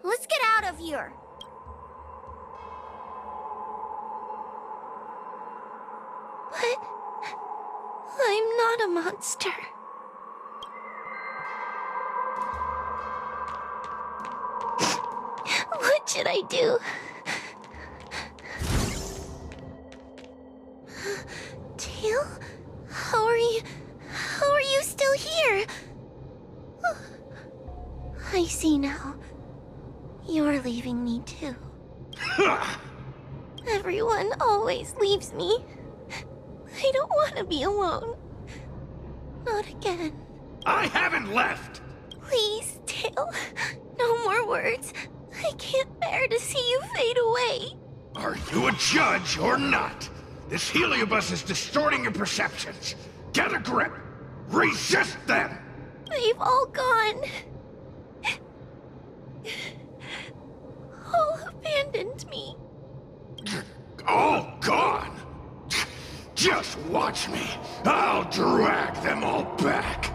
[SPEAKER 4] Let's get out of here. But I'm not a monster. What should I do? Tail? How are you still here? I see now. You're leaving me too. Everyone always leaves me. I don't want to be alone. Not again.
[SPEAKER 14] I haven't left!
[SPEAKER 4] Please, Tail. No more words. I can't bear to see you fade away.
[SPEAKER 14] Are you a judge or not? This Heliobus is distorting your perceptions. Get a grip. Resist them!
[SPEAKER 4] They've all gone. All abandoned me.
[SPEAKER 14] All gone? Just watch me. I'll drag them all back.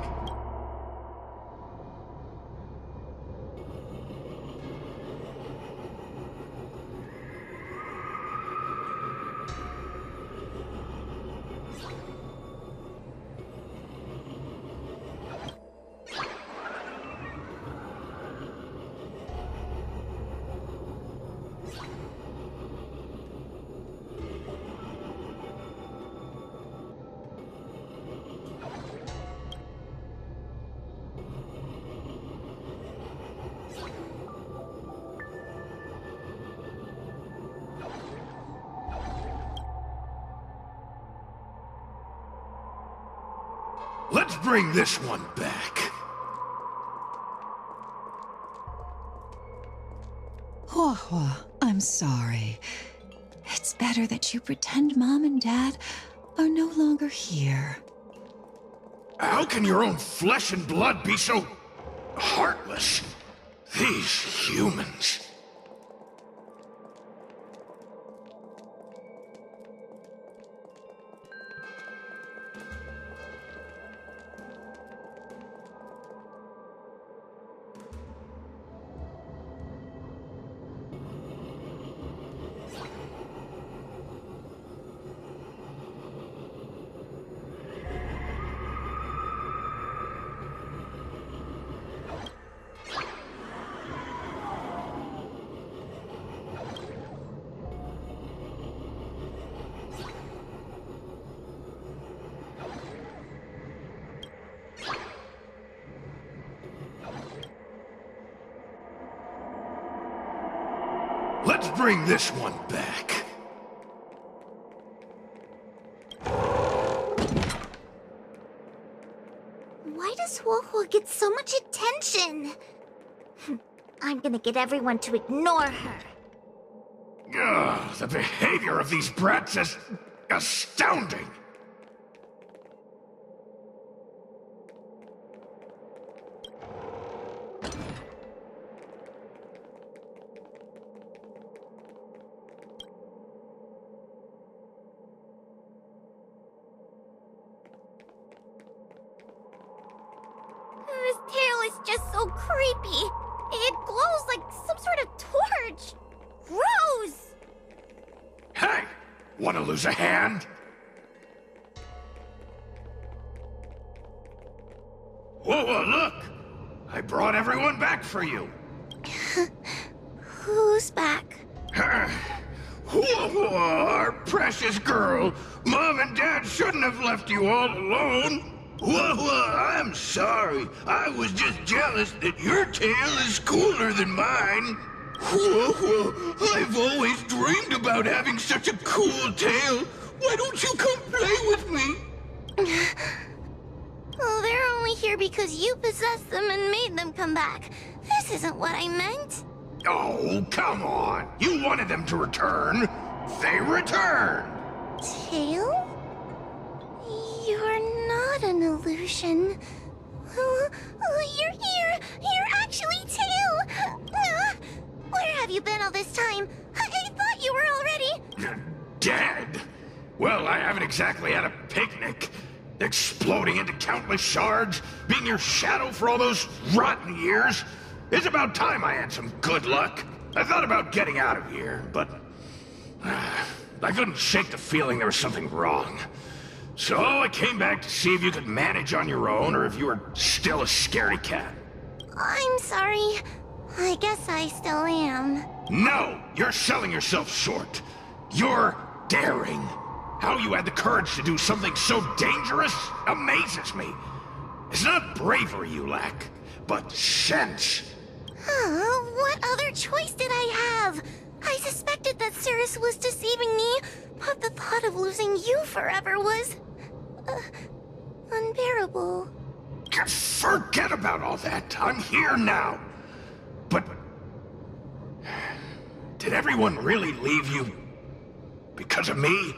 [SPEAKER 14] Let's bring this one back.
[SPEAKER 15] Hua Hua, I'm sorry. It's better that you pretend Mom and Dad are no longer here.
[SPEAKER 14] How can your own flesh and blood be so heartless? These humans. Let's bring this one back.
[SPEAKER 4] Why does Huohuo get so much attention? I'm gonna get everyone to ignore her.
[SPEAKER 14] Ugh, the behavior of these brats is astounding.
[SPEAKER 4] This tail is just so creepy. It glows like some sort of torch. Gross!
[SPEAKER 14] Hey, want to lose a hand? Whoa, look! I brought everyone back for you.
[SPEAKER 4] Who's back?
[SPEAKER 14] Whoa, our precious girl. Mom and Dad shouldn't have left you all alone. Whoa, I'm sorry. I was just jealous that your tail is cooler than mine. Whoa, I've always dreamed about having such a cool tail. Why don't you come play with me?
[SPEAKER 4] Oh, they're only here because you possessed them and made them come back. This isn't what I meant.
[SPEAKER 14] Oh, come on. You wanted them to return. They returned.
[SPEAKER 4] Tail? You're not an illusion. You're here. You're actually Tail. Where have you been all this time? I thought you were already...
[SPEAKER 14] Dead? Well, I haven't exactly had a picnic. Exploding into countless shards, being your shadow for all those rotten years. It's about time I had some good luck. I thought about getting out of here, but... I couldn't shake the feeling there was something wrong. So I came back to see if you could manage on your own, or if you were still a scaredy cat.
[SPEAKER 4] I'm sorry. I guess I still am.
[SPEAKER 14] No! You're selling yourself short. You're daring. How you had the courage to do something so dangerous amazes me. It's not bravery you lack, but sense.
[SPEAKER 4] What other choice did I have? I suspected that Cirrus was deceiving me, but the thought of losing you forever was... unbearable.
[SPEAKER 14] Forget about all that. I'm here now. But... did everyone really leave you because of me?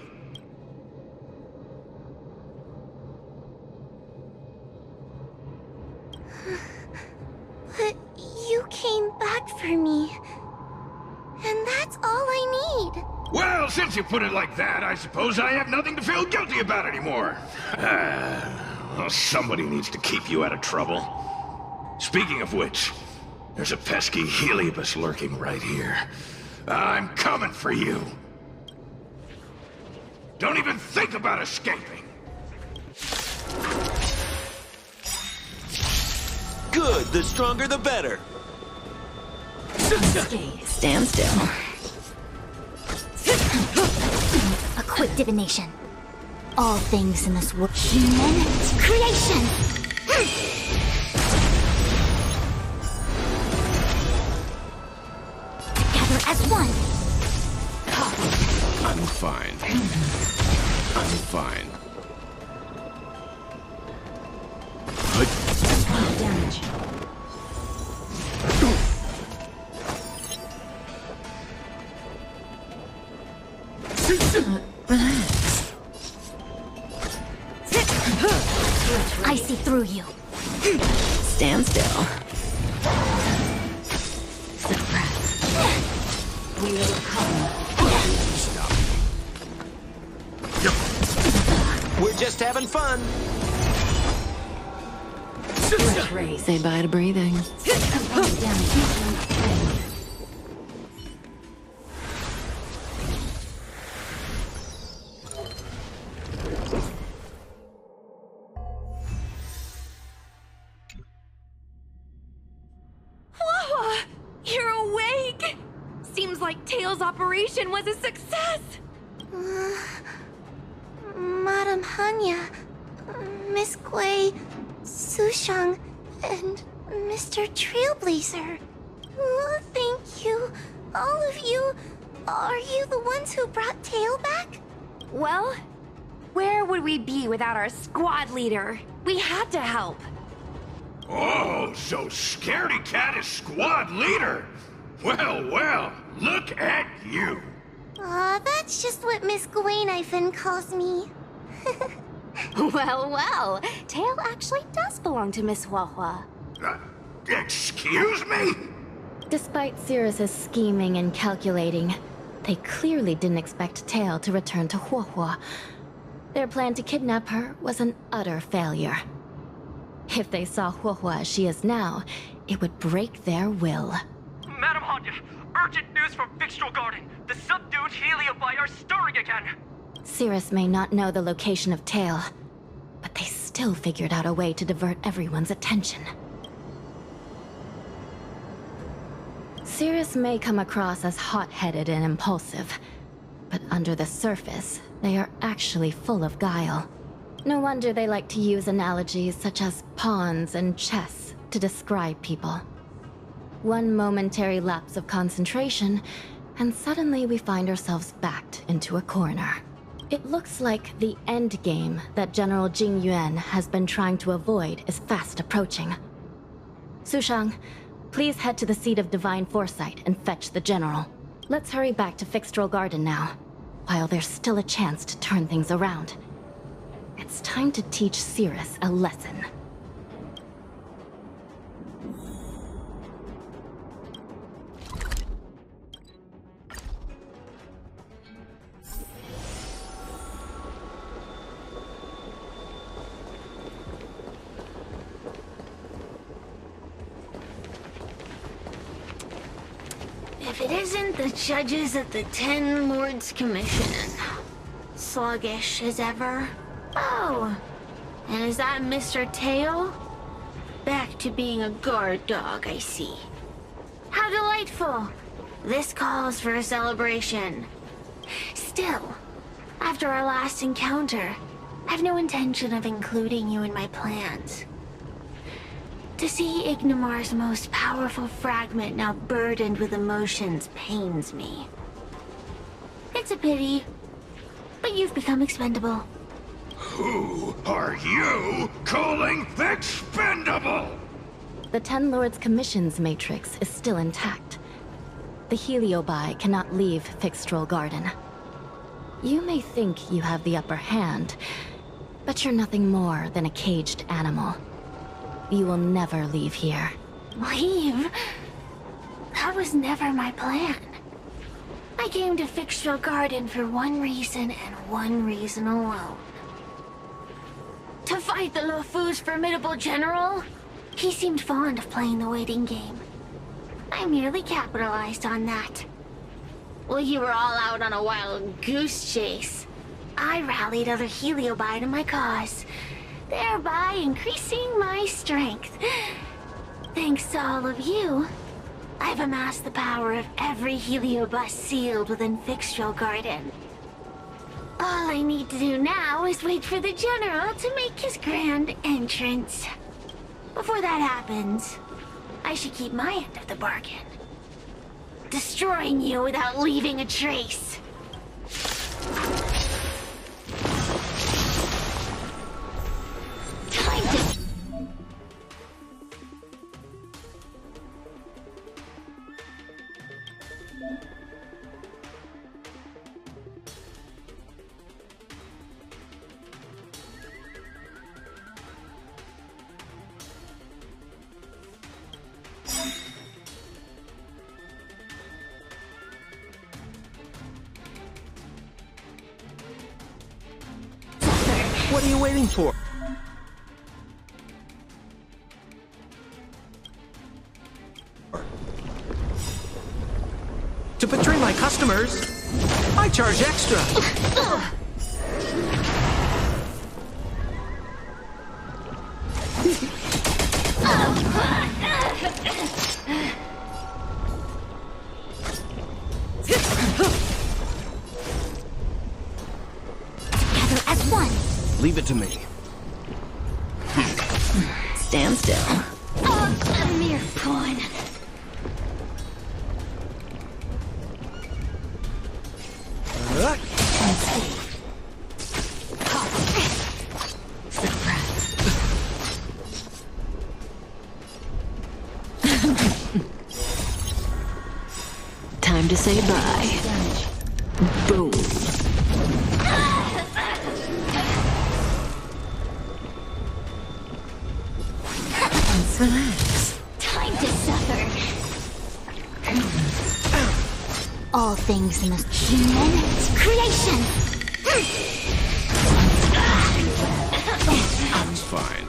[SPEAKER 4] But you came back for me. And that's all I need.
[SPEAKER 14] Well, since you put it like that, I suppose I have nothing to feel guilty about anymore. Well, somebody needs to keep you out of trouble. Speaking of which, there's a pesky Heliobus lurking right here. I'm coming for you. Don't even think about escaping.
[SPEAKER 16] Good, the stronger the better.
[SPEAKER 13] Stand still.
[SPEAKER 4] A quick divination. All things in this world. Human creation! Together as one!
[SPEAKER 12] I'm fine. I'm fine.
[SPEAKER 13] Damage.
[SPEAKER 11] Relax.
[SPEAKER 4] I see through you.
[SPEAKER 11] Stand still.
[SPEAKER 13] We will come.
[SPEAKER 12] Stop.
[SPEAKER 16] We're just having fun.
[SPEAKER 11] Say bye to breathing.
[SPEAKER 2] Wawa! You're awake! Seems like Tails' operation was a success!
[SPEAKER 4] Madam Hanya, Miss Kuei, Sushang, and Mr. Trailblazer. Oh, thank you. all of you, are you the ones who brought Tail back?
[SPEAKER 2] Well, where would we be without our squad leader? We had to help.
[SPEAKER 14] Oh, so Scaredy Cat is squad leader. Well, well, look at you.
[SPEAKER 4] Aw, that's just what Miss Gwainifin calls me.
[SPEAKER 3] Well, well, Tail actually does belong to Miss Huahua.
[SPEAKER 14] Excuse me?
[SPEAKER 13] Despite Cirrus's scheming and calculating, they clearly didn't expect Tail to return to Huahua. Their plan to kidnap her was an utter failure. If they saw Huahua as she is now, it would break their will.
[SPEAKER 17] Madam Hanya, urgent news from Victual Garden. The subdued Heliobi are stirring again.
[SPEAKER 13] Cirrus may not know the location of Tail, but they still figured out a way to divert everyone's attention. Cirrus may come across as hot-headed and impulsive, but under the surface, they are actually full of guile. No wonder they like to use analogies such as pawns and chess to describe people. One momentary lapse of concentration, and suddenly we find ourselves backed into a corner. It looks like the end game that General Jing Yuan has been trying to avoid is fast approaching. Sushang, please head to the seat of Divine Foresight and fetch the General. Let's hurry back to Fixtral Garden now, while there's still a chance to turn things around. It's time to teach Cirrus a lesson.
[SPEAKER 10] If it isn't the judges at the Ten Lords Commission. Sluggish as ever. Oh, and is that Mr. Tail? Back to being a guard dog, I see. How delightful! This calls for a celebration. Still, after our last encounter, I've no intention of including you in my plans. To see Ignimar's most powerful fragment now burdened with emotions pains me. It's a pity, but you've become expendable.
[SPEAKER 14] Who are you calling expendable?
[SPEAKER 13] The Ten Lords Commission's matrix is still intact. The Heliobi cannot leave Fixtral Garden. You may think you have the upper hand, but you're nothing more than a caged animal. You will never leave here.
[SPEAKER 10] Leave? That was never my plan. I came to Fixtral Garden for one reason and one reason alone. To fight the Luofu's formidable general? He seemed fond of playing the waiting game. I merely capitalized on that. While you were all out on a wild goose chase, I rallied other Heliobi to my cause, thereby increasing my strength. Thanks to all of you, I've amassed the power of every Heliobus sealed within Fixtral Garden. All I need to do now is wait for the General to make his grand entrance. Before that happens, I should keep my end of the bargain. Destroying you without leaving a trace.
[SPEAKER 6] What are you waiting for? To betray my customers, I charge extra.
[SPEAKER 3] Together as one.
[SPEAKER 12] Leave it to me.
[SPEAKER 11] Stand still.
[SPEAKER 10] A mere pawn.
[SPEAKER 11] say bye. Boom.
[SPEAKER 3] Relax. Time to suffer. All things must human creation.
[SPEAKER 12] That's fine.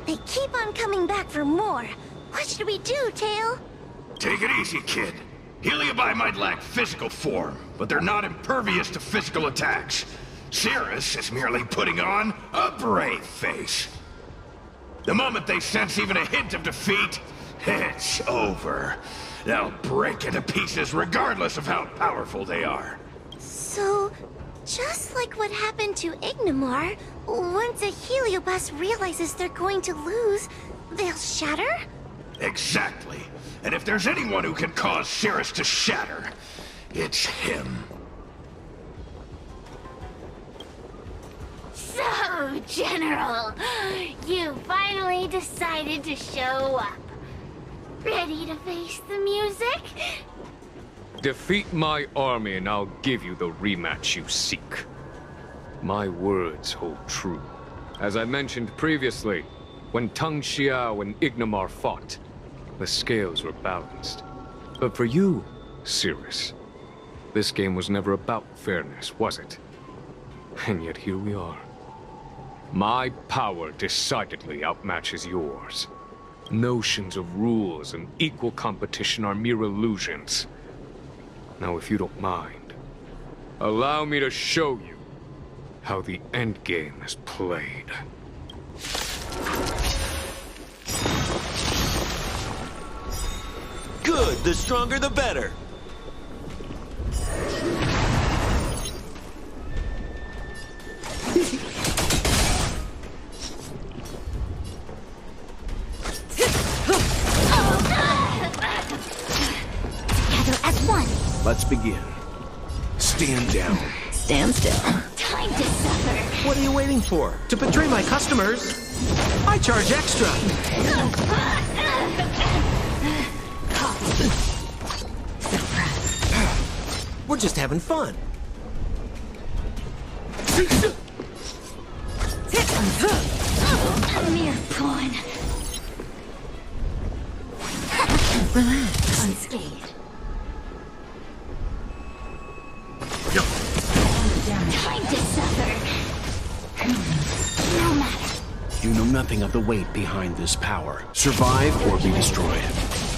[SPEAKER 4] They keep on coming back for more. What should we do, Tail?
[SPEAKER 14] Take it easy, kid. Heliobi might lack physical form, but they're not impervious to physical attacks. Cirrus is merely putting on a brave face. The moment they sense even a hint of defeat, it's over. They'll break into pieces regardless of how powerful they are.
[SPEAKER 4] So, just like what happened to Ignimar, once a Heliobus realizes they're going to lose, they'll shatter?
[SPEAKER 14] Exactly. And if there's anyone who can cause Cirrus to shatter, it's him.
[SPEAKER 10] So, General, you finally decided to show up. Ready to face the music?
[SPEAKER 9] Defeat my army and I'll give you the rematch you seek. My words hold true. As I mentioned previously, when Tang Xiao and Ignimar fought, the scales were balanced. But for you, Cirrus, this game was never about fairness, was it? And yet here we are. My power decidedly outmatches yours. Notions of rules and equal competition are mere illusions. Now, if you don't mind, allow me to show you how the endgame is played.
[SPEAKER 16] Good, the stronger the better.
[SPEAKER 3] Together as one.
[SPEAKER 12] Let's begin. Stand down.
[SPEAKER 11] Stand still.
[SPEAKER 3] Time to suffer.
[SPEAKER 6] What are you waiting for? To betray my customers? I charge extra.
[SPEAKER 12] We're just having fun.
[SPEAKER 3] A mere pawn. Relax. Unscathed. Time to suffer. No matter.
[SPEAKER 12] You know nothing of the weight behind this power. Survive or be destroyed.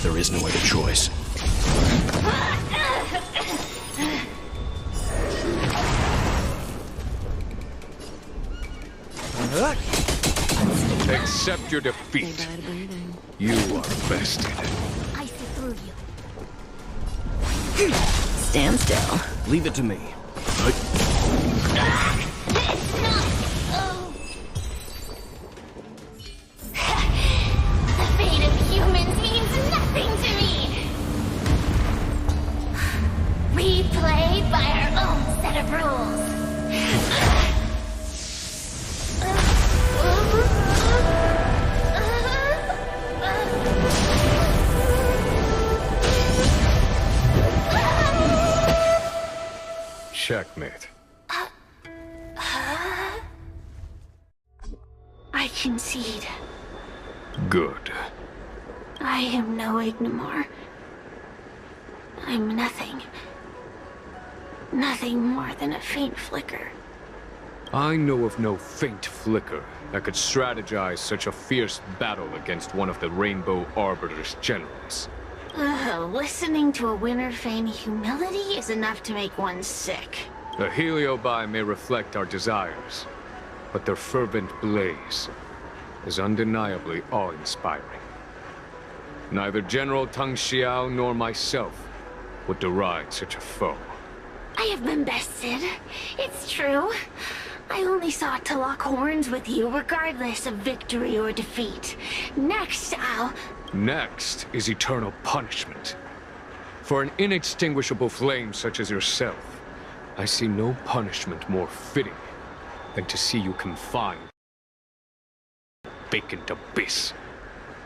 [SPEAKER 12] There is no other choice.
[SPEAKER 9] Accept your defeat. You are bested.
[SPEAKER 3] I see through you.
[SPEAKER 11] Stand still.
[SPEAKER 12] Leave it to me.
[SPEAKER 10] The fate of humans means nothing to me. We play by our own set of rules.
[SPEAKER 9] Checkmate.
[SPEAKER 10] I concede.
[SPEAKER 9] Good.
[SPEAKER 10] I am no Ignimar. I'm nothing. Nothing more than a faint flicker.
[SPEAKER 9] I know of no faint flicker that could strategize such a fierce battle against one of the Rainbow Arbiter's generals.
[SPEAKER 10] Listening to a winner feign humility is enough to make one sick.
[SPEAKER 9] The Heliobi may reflect our desires, but their fervent blaze is undeniably awe-inspiring. Neither General Tang Xiao nor myself would deride such a foe.
[SPEAKER 10] I have been bested. It's true. I only sought to lock horns with you regardless of victory or defeat. Next,
[SPEAKER 9] Next is eternal punishment. For an inextinguishable flame such as yourself, I see no punishment more fitting than to see you confined in a vacant abyss,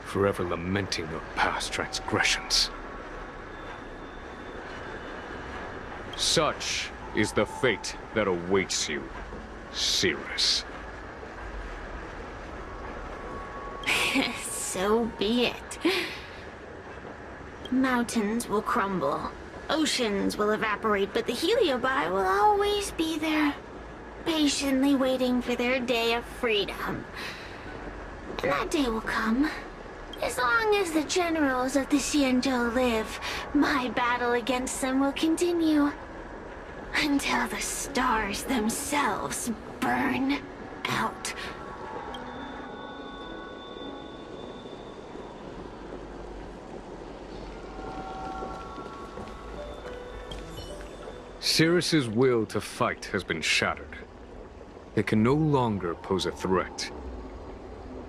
[SPEAKER 9] forever lamenting your past transgressions. Such is the fate that awaits you, Cirrus.
[SPEAKER 10] So be it. Mountains will crumble, oceans will evaporate, but the Heliobi will always be there, patiently waiting for their day of freedom. And that day will come. As long as the generals of the Xianzhou live, my battle against them will continue. Until the stars themselves burn out.
[SPEAKER 9] Cirrus's will to fight has been shattered. It can no longer pose a threat.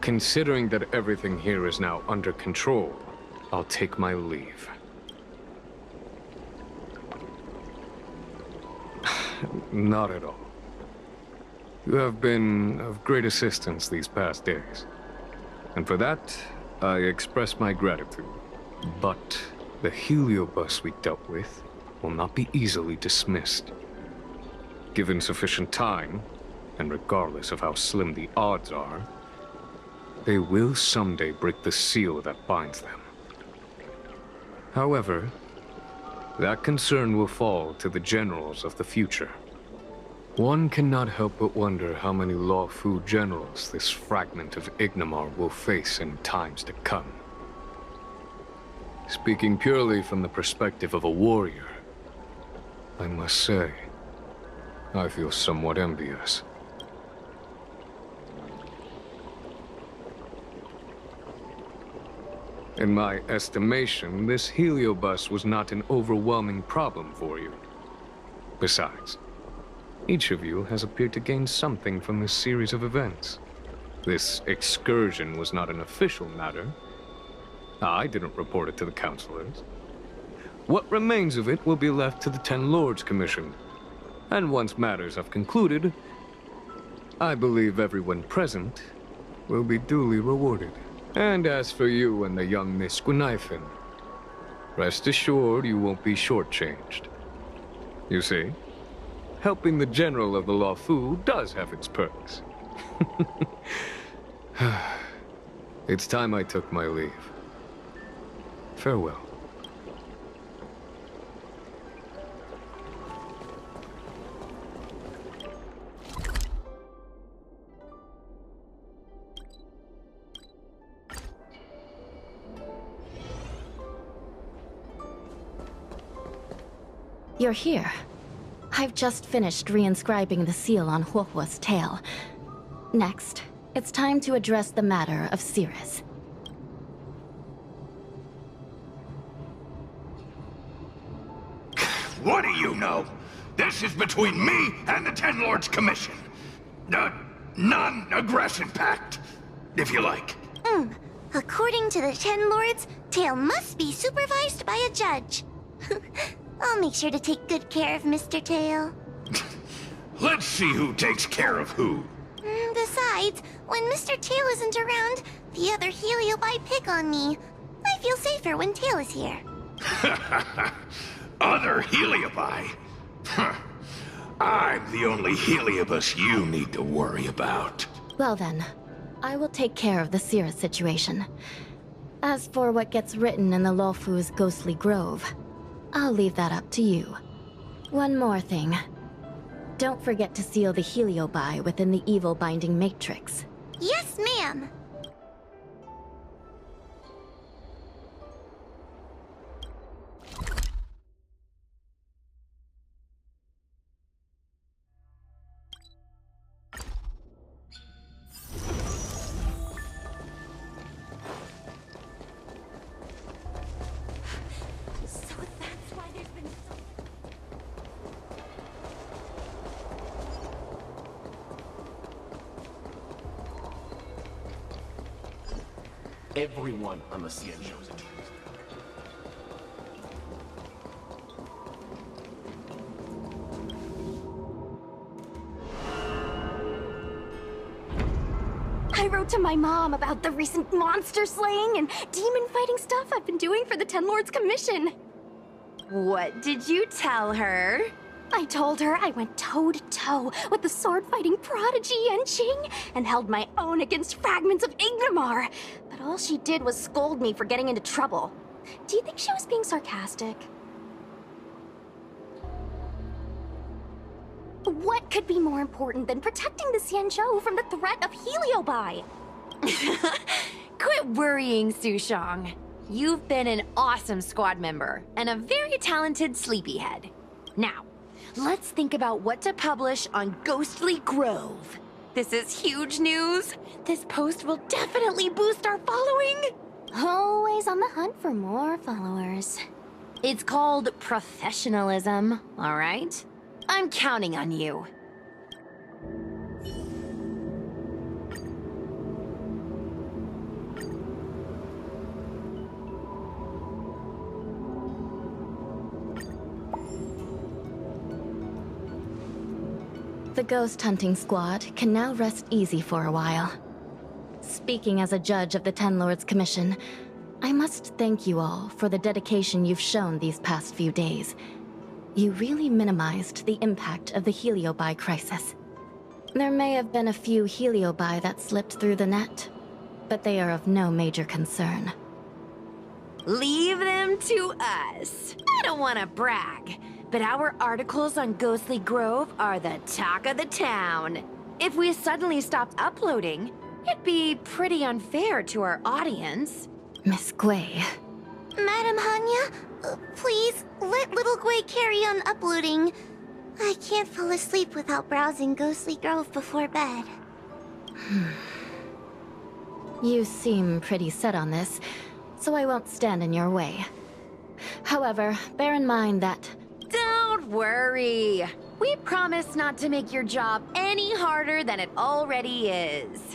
[SPEAKER 9] Considering that everything here is now under control, I'll take my leave. Not at all. You have been of great assistance these past days. And for that, I express my gratitude. But the Heliobus we dealt with will not be easily dismissed. Given sufficient time, and regardless of how slim the odds are, they will someday break the seal that binds them. However, that concern will fall to the generals of the future. One cannot help but wonder how many Luofu generals this fragment of Ignimar will face in times to come. Speaking purely from the perspective of a warrior, I must say, I feel somewhat envious. In my estimation, this Heliobus was not an overwhelming problem for you. Besides, each of you has appeared to gain something from this series of events. This excursion was not an official matter. I didn't report it to the councilors. What remains of it will be left to the Ten Lords Commission. And once matters have concluded, I believe everyone present will be duly rewarded. And as for you and the young Miss Guinaifen, rest assured you won't be shortchanged. You see, helping the general of the Luofu does have its perks. It's time I took my leave. Farewell.
[SPEAKER 13] You're here. I've just finished reinscribing the seal on Huohuo's tail. Next, it's time to address the matter of Cirrus.
[SPEAKER 14] What do you know? This is between me and the Ten Lords Commission. A non-aggression pact, if you like.
[SPEAKER 4] According to the Ten Lords, Tail must be supervised by a judge. I'll make sure to take good care of Mr. Tail.
[SPEAKER 14] Let's see who takes care of who.
[SPEAKER 4] Besides, when Mr. Tail isn't around, the other Heliobi pick on me. I feel safer when Tail is here.
[SPEAKER 14] Other Heliobi? Huh. I'm the only Heliobus you need to worry about.
[SPEAKER 13] Well then, I will take care of the Cirrus situation. As for what gets written in the Luofu's ghostly grove, I'll leave that up to you. One more thing. Don't forget to seal the Heliobi within the evil binding matrix.
[SPEAKER 4] Yes, ma'am.
[SPEAKER 1] Everyone on the Xianzhou is accused.
[SPEAKER 3] wrote to my mom about the recent monster slaying and demon fighting stuff I've been doing for the Ten Lords Commission.
[SPEAKER 2] What did you tell her?
[SPEAKER 3] I told her I went toe-to-toe with the sword-fighting prodigy Yanqing and held my own against fragments of Ignamar. But all she did was scold me for getting into trouble. Do you think she was being sarcastic? What could be more important than protecting the Xianzhou from the threat of Heliobi?
[SPEAKER 2] Quit worrying, Sushang. You've been an awesome squad member and a very talented sleepyhead. Now, let's think about what to publish on Ghostly Grove. This is huge news. This post will definitely boost our following.
[SPEAKER 3] Always on the hunt for more followers.
[SPEAKER 2] It's called professionalism, all right? I'm counting on you.
[SPEAKER 13] The ghost hunting squad can now rest easy for a while. Speaking as a judge of the Ten Lords Commission, I must thank you all for the dedication you've shown these past few days. You really minimized the impact of the Heliobi crisis. There may have been a few Heliobi that slipped through the net, but they are of no major concern.
[SPEAKER 2] Leave them to us. I don't want to brag, but our articles on Ghostly Grove are the talk of the town. If we suddenly stopped uploading, it'd be pretty unfair to our audience.
[SPEAKER 13] Miss Gui.
[SPEAKER 4] Madam Hanya, please let little Gui carry on uploading. I can't fall asleep without browsing Ghostly Grove before bed.
[SPEAKER 13] You seem pretty set on this, so I won't stand in your way. However, bear in mind that...
[SPEAKER 2] Don't worry. We promise not to make your job any harder than it already is.